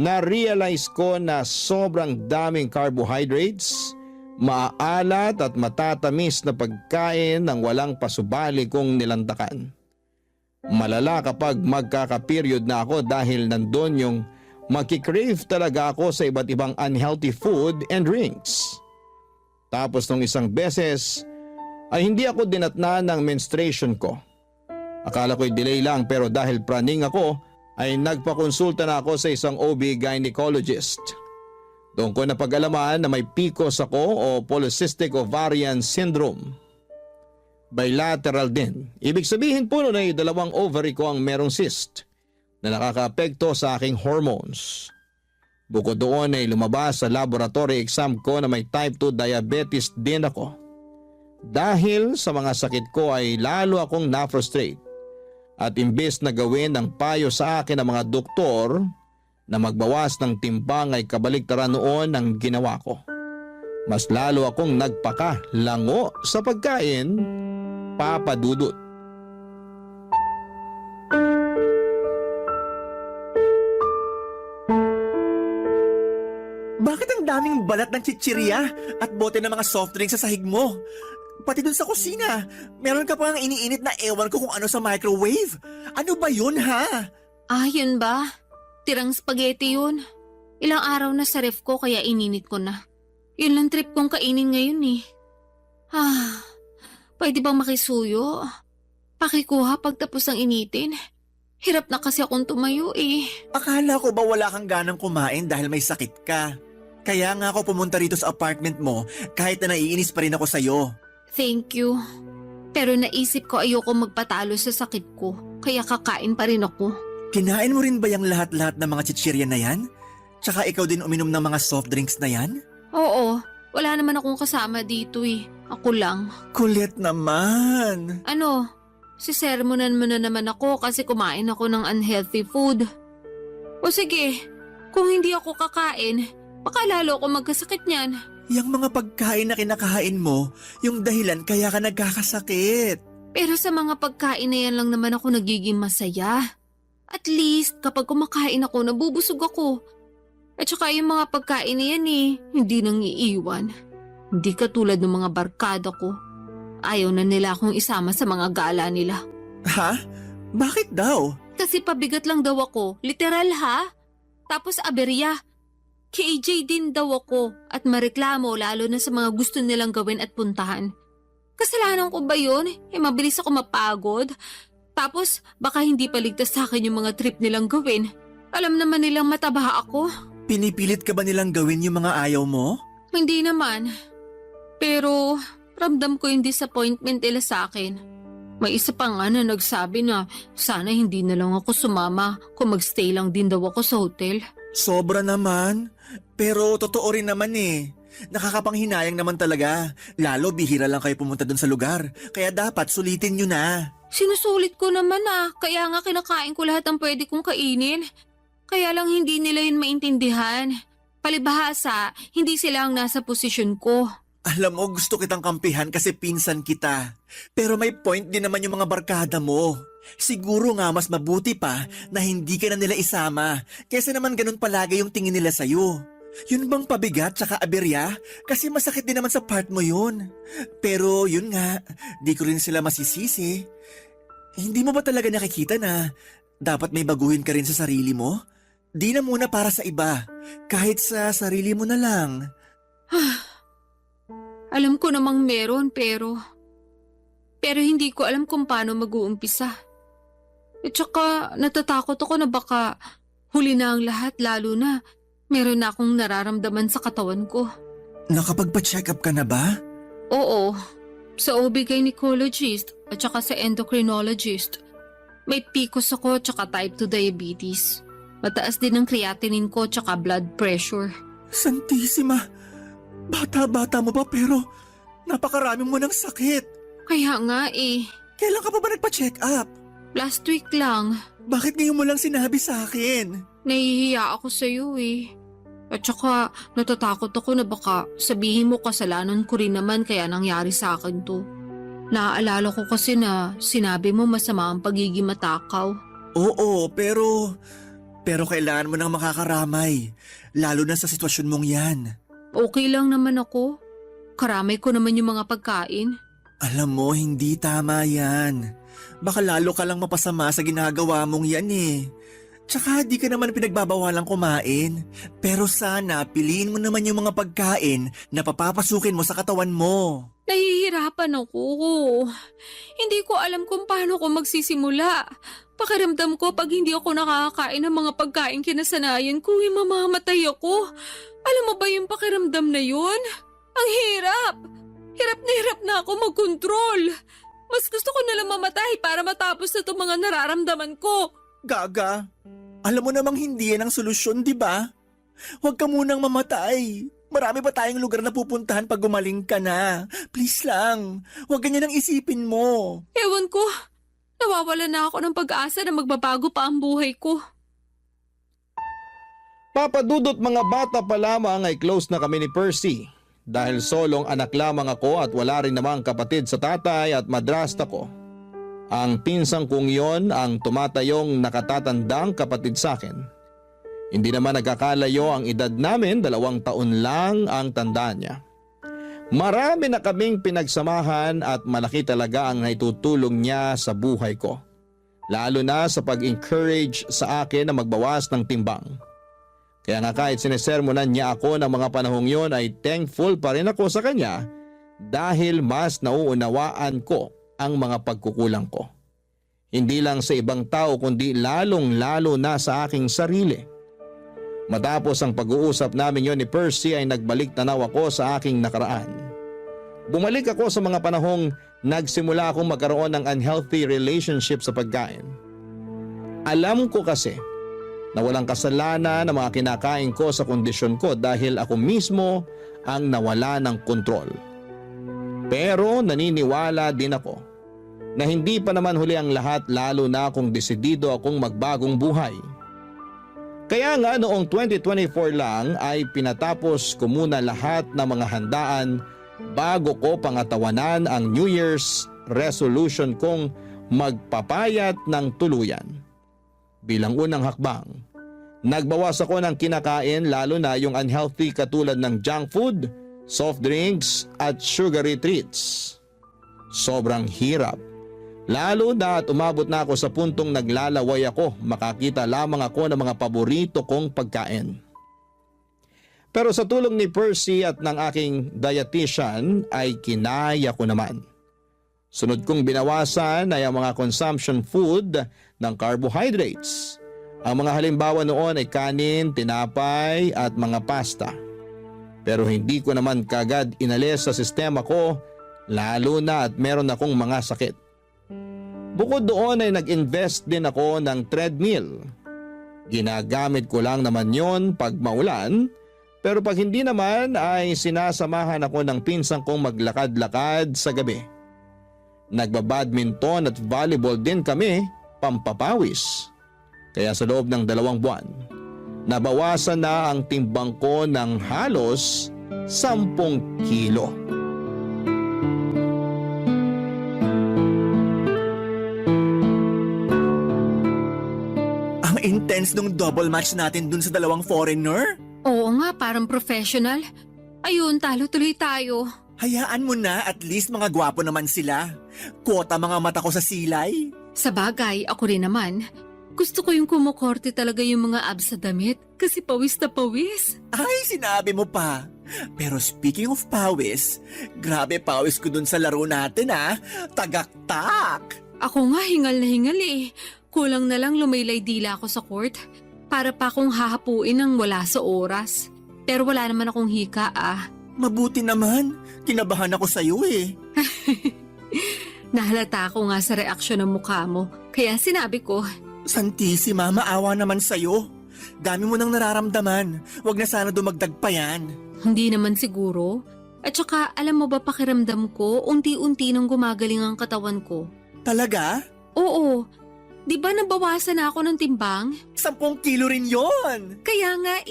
Na-realize ko na sobrang daming carbohydrates, maaalat at matatamis na pagkain ng walang pasubali kong nilantakan. Malala kapag magkaka-period na ako dahil nandun yung magkikrave talaga ako sa iba't ibang unhealthy food and drinks. Tapos nung isang beses ay hindi ako dinatna ng menstruation ko. Akala ko'y delay lang pero dahil praning ako ay nagpakonsulta na ako sa isang OB gynecologist. Doon ko napag-alaman na may PCOS ako o Polycystic Ovarian Syndrome. Bilateral din. Ibig sabihin po nun ay 2 ovary ko ang merong cyst na nakakaapekto sa aking hormones. Bukod doon ay lumabas sa laboratory exam ko na may type 2 diabetes din ako. Dahil sa mga sakit ko ay lalo akong na-frustrate. At imbes na gawin ng payo sa akin ng mga doktor na magbawas ng timbang ay kabaliktaran noon ang ginawa ko. Mas lalo akong nagpaka-lango sa pagkain, Papa Dudut. Bakit ang daming balat ng chichirya at bote ng mga soft drinks sa sahig mo? Pati dun sa kusina, meron ka pang iniinit na ewan ko kung ano sa microwave. Ano ba yun, ha? Ah, yun ba? Tirang spaghetti yun. Ilang araw na sa ref ko kaya ininit ko na. Yun lang trip kong kainin ngayon eh. Pwede bang makisuyo? Pakikuha pagtapos ng initin. Hirap na kasi akong tumayo eh. Akala ko ba wala kang ganang kumain dahil may sakit ka? Kaya nga ako pumunta rito sa apartment mo kahit na naiinis pa rin ako sa'yo. Thank you. Pero naisip ko ayoko magpatalo sa sakit ko. Kaya kakain pa rin ako. Kinain mo rin ba yung lahat-lahat ng mga chichirya na yan? Tsaka ikaw din uminom ng mga soft drinks na yan? Oo. Wala naman akong kasama dito eh. Ako lang. Kulit naman. Ano? Sisermonan mo na naman ako kasi kumain ako ng unhealthy food. O sige, kung hindi ako kakain, baka lalo ako magkasakit niyan. Yang mga pagkain na kinakain mo, yung dahilan kaya ka nagkakasakit. Pero sa mga pagkain na yan lang naman ako nagiging masaya. At least kapag kumakain ako, nabubusog ako. At saka yung mga pagkain na yan hindi nang iiwan. Hindi katulad ng mga barkada ko. Ayaw na nila akong isama sa mga gala nila. Ha? Bakit daw? Kasi pabigat lang daw ako. Literal ha? Tapos aberya. KJ din daw ako at mareklamo lalo na sa mga gusto nilang gawin at puntahan. Kasalanan ko ba yun? Mabilis ako mapagod. Tapos baka hindi paligtas sa akin yung mga trip nilang gawin. Alam naman nilang mataba ako. Pinipilit ka ba nilang gawin yung mga ayaw mo? Hindi naman. Pero ramdam ko yung disappointment nila sa akin. May isa pa nga na nagsabi na sana hindi na lang ako sumama kung magstay lang din daw ako sa hotel. Sobra naman. Pero totoo rin naman eh. Nakakapanghinayang naman talaga. Lalo bihira lang kayo pumunta dun sa lugar. Kaya dapat sulitin nyo na. Sinusulit ko naman kaya nga kinakain ko lahat ng pwede kong kainin. Kaya lang hindi nila yun maintindihan. Palibhasa, hindi sila ang nasa posisyon ko. Alam mo, gusto kitang kampihan kasi pinsan kita. Pero may point din naman yung mga barkada mo. Siguro nga mas mabuti pa na hindi ka na nila isama. Kesa naman ganun palagi yung tingin nila sa'yo. Yun bang pabigat tsaka aberya? Kasi masakit din naman sa part mo yun. Pero yun nga, di ko rin sila masisisi. Hindi mo ba talaga nakikita na dapat may baguhin ka rin sa sarili mo? Di na muna para sa iba. Kahit sa sarili mo na lang. Alam ko namang meron pero hindi ko alam kung paano mag-uumpisa. At saka natatakot ako na baka huli na ang lahat lalo na meron na akong nararamdaman sa katawan ko. Nakapagpa-check up ka na ba? Oo, sa OB-gynecologist at saka sa endocrinologist. May PCOS ako at saka type 2 diabetes. Mataas din ang creatinine ko at saka blood pressure. Santisima! Bata-bata mo pa pero napakarami mo ng sakit. Kaya nga eh, Kailan ka pa ba nagpa-check up? last week lang. Bakit ngayon mo lang sinabi sa akin? Nahihiya ako sa iyo eh. At saka natatakot ako na baka sabihin mo kasalanan ko rin naman kaya nangyari sa akin to. Naaalala ko kasi na sinabi mo masama ang pagiging matakaw. Oo, pero kailangan mo nang makakaramay. Lalo na sa sitwasyon mong yan. Okay lang naman ako. Karamay ko naman yung mga pagkain. Alam mo, hindi tama yan. Baka lalo ka lang mapasama sa ginagawa mong yan eh. Tsaka di ka naman pinagbabawalang kumain. Pero sana piliin mo naman yung mga pagkain na papapasukin mo sa katawan mo. Nahihirapan ako. Hindi ko alam kung paano ko magsisimula. Pakiramdam ko pag hindi ako nakakakain ng mga pagkain kinasanayan ko, mamamatay ako. Alam mo ba yung pakiramdam na yun? Ang hirap. Hirap na ako magkontrol. Mas gusto ko nalang mamatay para matapos na itong mga nararamdaman ko. Gaga, alam mo namang hindi yan ang solusyon, di ba? Huwag ka munang mamatay. Marami pa tayong lugar na pupuntahan pag gumaling ka na. Please lang, huwag ganyan ang isipin mo. Ewan ko. Nawawala na ako ng pag-asa na magbabago pa ang buhay ko. Papadudot mga bata pa lamang ay close na kami ni Percy. Dahil solong anak lamang ako at wala rin namang kapatid sa tatay at madrasta ko. Ang pinsang kong yon ang tumatayong nakatatandang kapatid sa akin. Hindi naman nagkakalayo ang edad namin, 2 taon lang ang tanda niya. Marami na kaming pinagsamahan at malaki talaga ang naitutulong niya sa buhay ko. Lalo na sa pag-encourage sa akin na magbawas ng timbang. Kaya nga kahit sinesermonan niya ako ng mga panahong yon ay thankful pa rin ako sa kanya dahil mas nauunawaan ko ang mga pagkukulang ko. Hindi lang sa ibang tao kundi lalong-lalo na sa aking sarili. Matapos ang pag-uusap namin yon ni Percy ay nagbalik tanaw ako sa aking nakaraan. Bumalik ako sa mga panahong nagsimula akong magkaroon ng unhealthy relationship sa pagkain. Alam ko kasi na walang kasalanan ng mga kinakain ko sa kondisyon ko dahil ako mismo ang nawala ng kontrol. Pero naniniwala din ako na hindi pa naman huli ang lahat lalo na kung desidido akong magbagong buhay. Kaya nga noong 2024 lang ay pinatapos ko muna lahat ng mga handaan bago ko pangatawanan ang New Year's resolution kong magpapayat ng tuluyan. Bilang unang hakbang, nagbawas ako ng kinakain lalo na yung unhealthy katulad ng junk food, soft drinks at sugary treats. Sobrang hirap. Lalo na at umabot na ako sa puntong naglalaway ako, makakita lamang ako ng mga paborito kong pagkain. Pero sa tulong ni Percy at ng aking dietitian ay kinaya ko naman. Sunod kong binawasan ay ang mga consumption food ng carbohydrates Ang mga halimbawa noon ay kanin, tinapay at mga pasta. Pero hindi ko naman kagad inalis sa sistema ko, lalo na at meron akong mga sakit. Bukod doon ay nag-invest din ako ng treadmill. Ginagamit ko lang naman yon pag maulan, pero pag hindi naman ay sinasamahan ako ng pinsang kong maglakad-lakad sa gabi. Nagbabadminton at volleyball din kami, pampapawis. Kaya sa loob ng 2 buwan, nabawasan na ang timbang ko ng halos 10 kilo. Ang intense nung double match natin dun sa 2 foreigner. Oo nga, parang professional. Ayun, talo tuloy tayo. Hayaan mo na, at least mga gwapo naman sila. Kuota mga mata ko sa silay. Sa bagay, ako rin naman. Gusto ko yung kumukorte talaga yung mga abs sa damit kasi pawis na pawis. Ay, sinabi mo pa. Pero speaking of pawis, grabe pawis ko dun sa laro natin Tagaktak! Ako nga hingal na hingal eh. Kulang na lang lumaylay dila ako sa court para pa akong hahapuin ng wala sa oras. Pero wala naman akong hika Mabuti naman. Kinabahan ako sa'yo eh. Nahalata ko nga sa reaksyon ng mukha mo. Kaya sinabi ko, Santissima, maawa naman sa'yo. Dami mo nang nararamdaman. Huwag na sana dumagdag pa yan. hindi naman siguro. At saka alam mo ba pakiramdam ko, unti-unti nang gumagaling ang katawan ko. Talaga? Oo, di ba nabawasan na ako ng timbang? 10 kilo rin yon. Kaya nga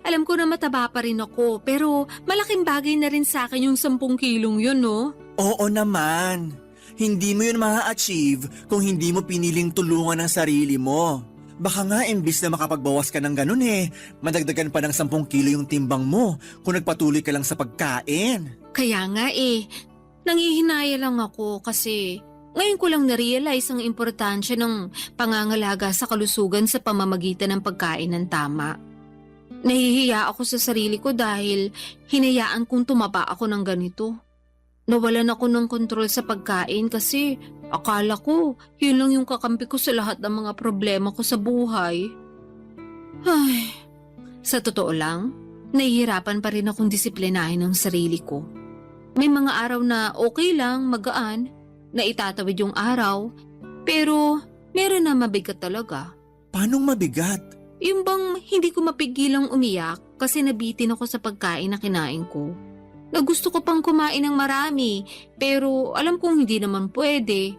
alam ko na mataba pa rin ako, pero malaking bagay na rin sa akin yung 10 kilong yun, no? Oo naman. Hindi mo yun ma-achieve kung hindi mo piniling tulungan ang sarili mo. Baka nga imbis na makapagbawas ka ng ganun madagdagan pa ng 10 kilo yung timbang mo kung nagpatuloy ka lang sa pagkain. Kaya nga nangihinaya lang ako kasi ngayon ko lang na-realize ang importansya ng pangangalaga sa kalusugan sa pamamagitan ng pagkain ng tama. Nahihiya ako sa sarili ko dahil hinayaan kong tumaba ako ng ganito. Nawalan ako ng kontrol sa pagkain kasi akala ko yun lang yung kakampi ko sa lahat ng mga problema ko sa buhay. Ay, sa totoo lang, nahihirapan pa rin akong disiplinahin ang sarili ko. May mga araw na okay lang, magaan, na itatawid yung araw, pero meron na mabigat talaga. Paanong mabigat? Yung bang hindi ko mapigilang umiyak kasi nabitin ako sa pagkain na kinain ko. Na gusto ko pang kumain ng marami, pero alam kong hindi naman pwede.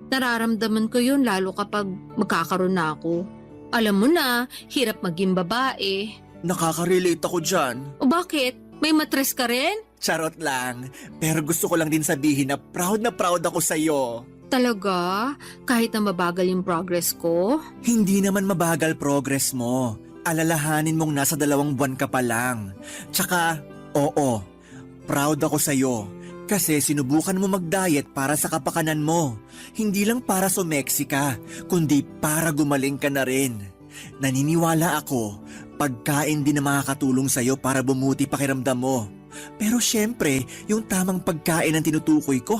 Nararamdaman ko yun lalo kapag magkakaroon na ako. Alam mo na, hirap maging babae. Nakaka-relate ako dyan. O bakit? May matres ka rin? Charot lang. Pero gusto ko lang din sabihin na proud ako sa'yo. Talaga? Kahit na mabagal yung progress ko? Hindi naman mabagal progress mo. Alalahanin mong nasa 2 buwan ka pa lang. Tsaka, oo, proud ako sa'yo. Kasi sinubukan mo mag-diet para sa kapakanan mo. Hindi lang para sumeksi ka, kundi para gumaling ka na rin. Naniniwala ako, pagkain din na makakatulong sa'yo para bumuti pakiramdam mo. Pero syempre, yung tamang pagkain ang tinutukoy ko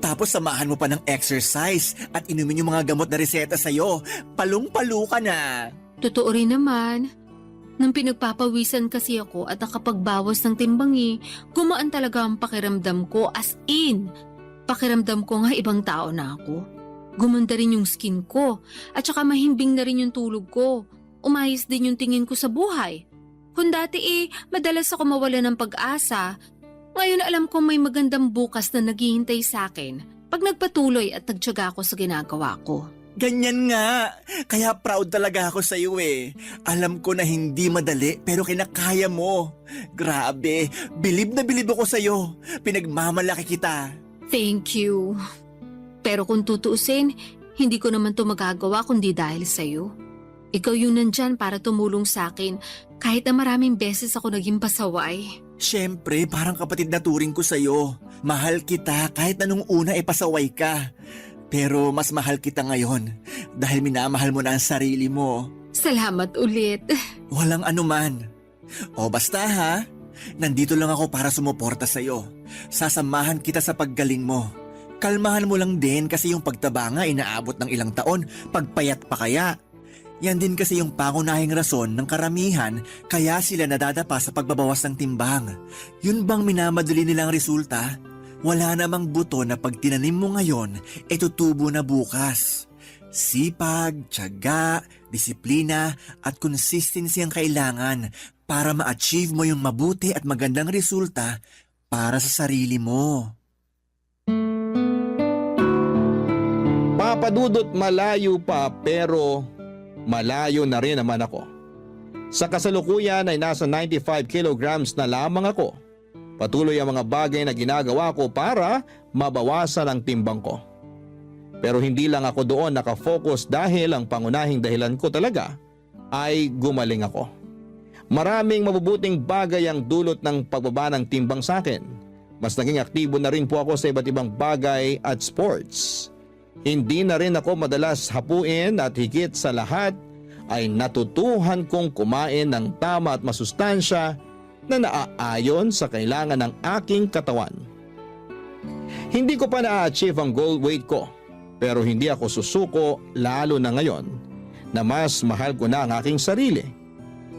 Tapos samahan mo pa ng exercise at inumin yung mga gamot na reseta sa'yo. Palung-palo ka na. Totoo rin naman. Nang pinagpapawisan kasi ako at nakapagbawas ng timbang gumaan talaga ang pakiramdam ko as in. Pakiramdam ko nga ibang tao na ako. Gumanda rin yung skin ko at saka mahimbing na rin yung tulog ko. Umayos din yung tingin ko sa buhay. Kung dati madalas ako mawala ng pag-asa, ngayon alam kong may magandang bukas na naghihintay sa akin pag nagpatuloy at nagtiyaga ako sa ginagawa ko. Ganyan nga. Kaya proud talaga ako sa iyo Alam ko na hindi madali pero kinakaya mo. Grabe, bilib na bilib ako sa iyo. Pinagmamalaki kita. Thank you. Pero kung tutuusin, hindi ko naman to magagawa kundi dahil sa'yo. Ikaw yung nandyan para tumulong sa akin kahit na maraming beses ako naging pasaway. Siyempre, parang kapatid na turing ko sa iyo. Mahal kita kahit na nung una pasaway ka. Pero mas mahal kita ngayon dahil minamahal mo na ang sarili mo. Salamat ulit. Walang anuman. O basta nandito lang ako para sumuporta sa'yo. Sasamahan kita sa paggaling mo. Kalmahan mo lang din kasi yung pagtaba nga inaabot ng ilang taon, pagpayat pa kaya. Yan din kasi yung pangunahing rason ng karamihan kaya sila nadadapa sa pagbabawas ng timbang. Yun bang minamadali nilang resulta? Wala namang buto na pag tinanim mo ngayon, tutubo na bukas. Sipag, tiyaga, disiplina at consistency ang kailangan para ma-achieve mo yung mabuti at magandang resulta para sa sarili mo. Papadudot, malayo pa pero malayo na rin naman ako. Sa kasalukuyan ay nasa 95 kilograms na lamang ako. Patuloy ang mga bagay na ginagawa ko para mabawasan ang timbang ko. Pero hindi lang ako doon nakafocus dahil ang pangunahing dahilan ko talaga ay gumaling ako. Maraming mabubuting bagay ang dulot ng pagbaba ng timbang sa akin. Mas naging aktibo na rin po ako sa iba't ibang bagay at sports. Hindi na rin ako madalas hapuin at higit sa lahat ay natutuhan kong kumain ng tama at masustansya na naaayon sa kailangan ng aking katawan. Hindi ko pa na-achieve ang goal weight ko, pero hindi ako susuko lalo na ngayon na mas mahal ko na ang aking sarili.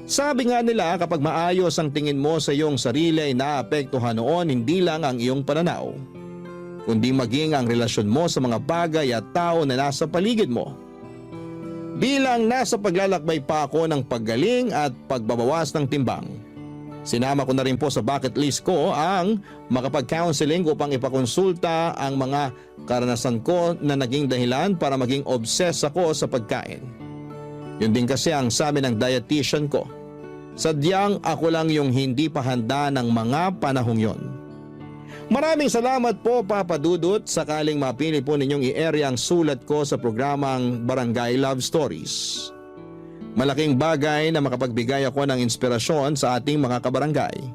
Sabi nga nila kapag maayos ang tingin mo sa iyong sarili ay naapektuhan noon hindi lang ang iyong pananaw, kundi maging ang relasyon mo sa mga bagay at tao na nasa paligid mo. Bilang nasa paglalakbay pa ako ng paggaling at pagbabawas ng timbang, sinama ko na rin po sa bucket list ko ang makapag-counseling upang ipakonsulta ang mga karanasan ko na naging dahilan para maging obsessed ako sa pagkain. Yun din kasi ang sabi ng dietitian ko. Sadyang ako lang yung hindi pa handa ng mga panahong yon. Maraming salamat po, Papa Dudut, sakaling mapili po ninyong i-area ang sulat ko sa programang Barangay Love Stories. Malaking bagay na makapagbigay ako ng inspirasyon sa ating mga kabarangay.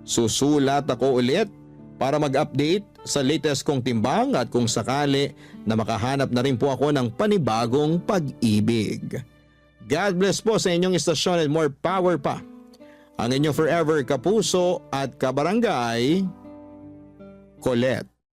Susulat ako ulit para mag-update sa latest kong timbang at kung sakali na makahanap na rin po ako ng panibagong pag-ibig. God bless po sa inyong istasyon and more power pa. Ang inyong forever kapuso at kabarangay, Colette.